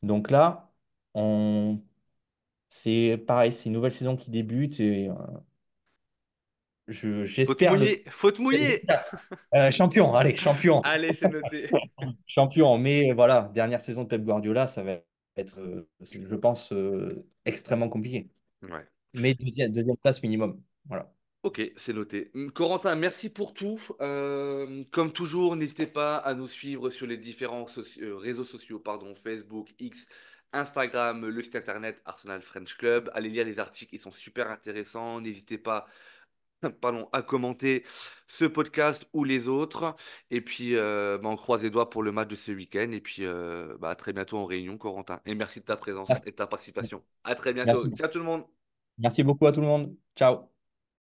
Donc là, on... c'est pareil, c'est une nouvelle saison qui débute et Faute j'espère le mouillée, faute mouillée! j'espère. Champion, allez, champion. Allez, c'est noté. Champion, mais voilà, dernière saison de Pep Guardiola, ça va être, je pense, extrêmement compliqué. Ouais. Mais deuxième place minimum. Voilà. Ok, c'est noté. Corentin, merci pour tout. Comme toujours, n'hésitez pas à nous suivre sur les différents réseaux sociaux, pardon, Facebook, X, Instagram, le site internet Arsenal French Club. Allez lire les articles, ils sont super intéressants. N'hésitez pas, pardon, à commenter ce podcast ou les autres. Et puis, bah, on croise les doigts pour le match de ce week-end. Et puis, bah, à très bientôt en réunion, Corentin. Et merci de ta présence Merci. et de ta participation. À très bientôt. Merci. Ciao tout le monde. Merci beaucoup à tout le monde. Ciao.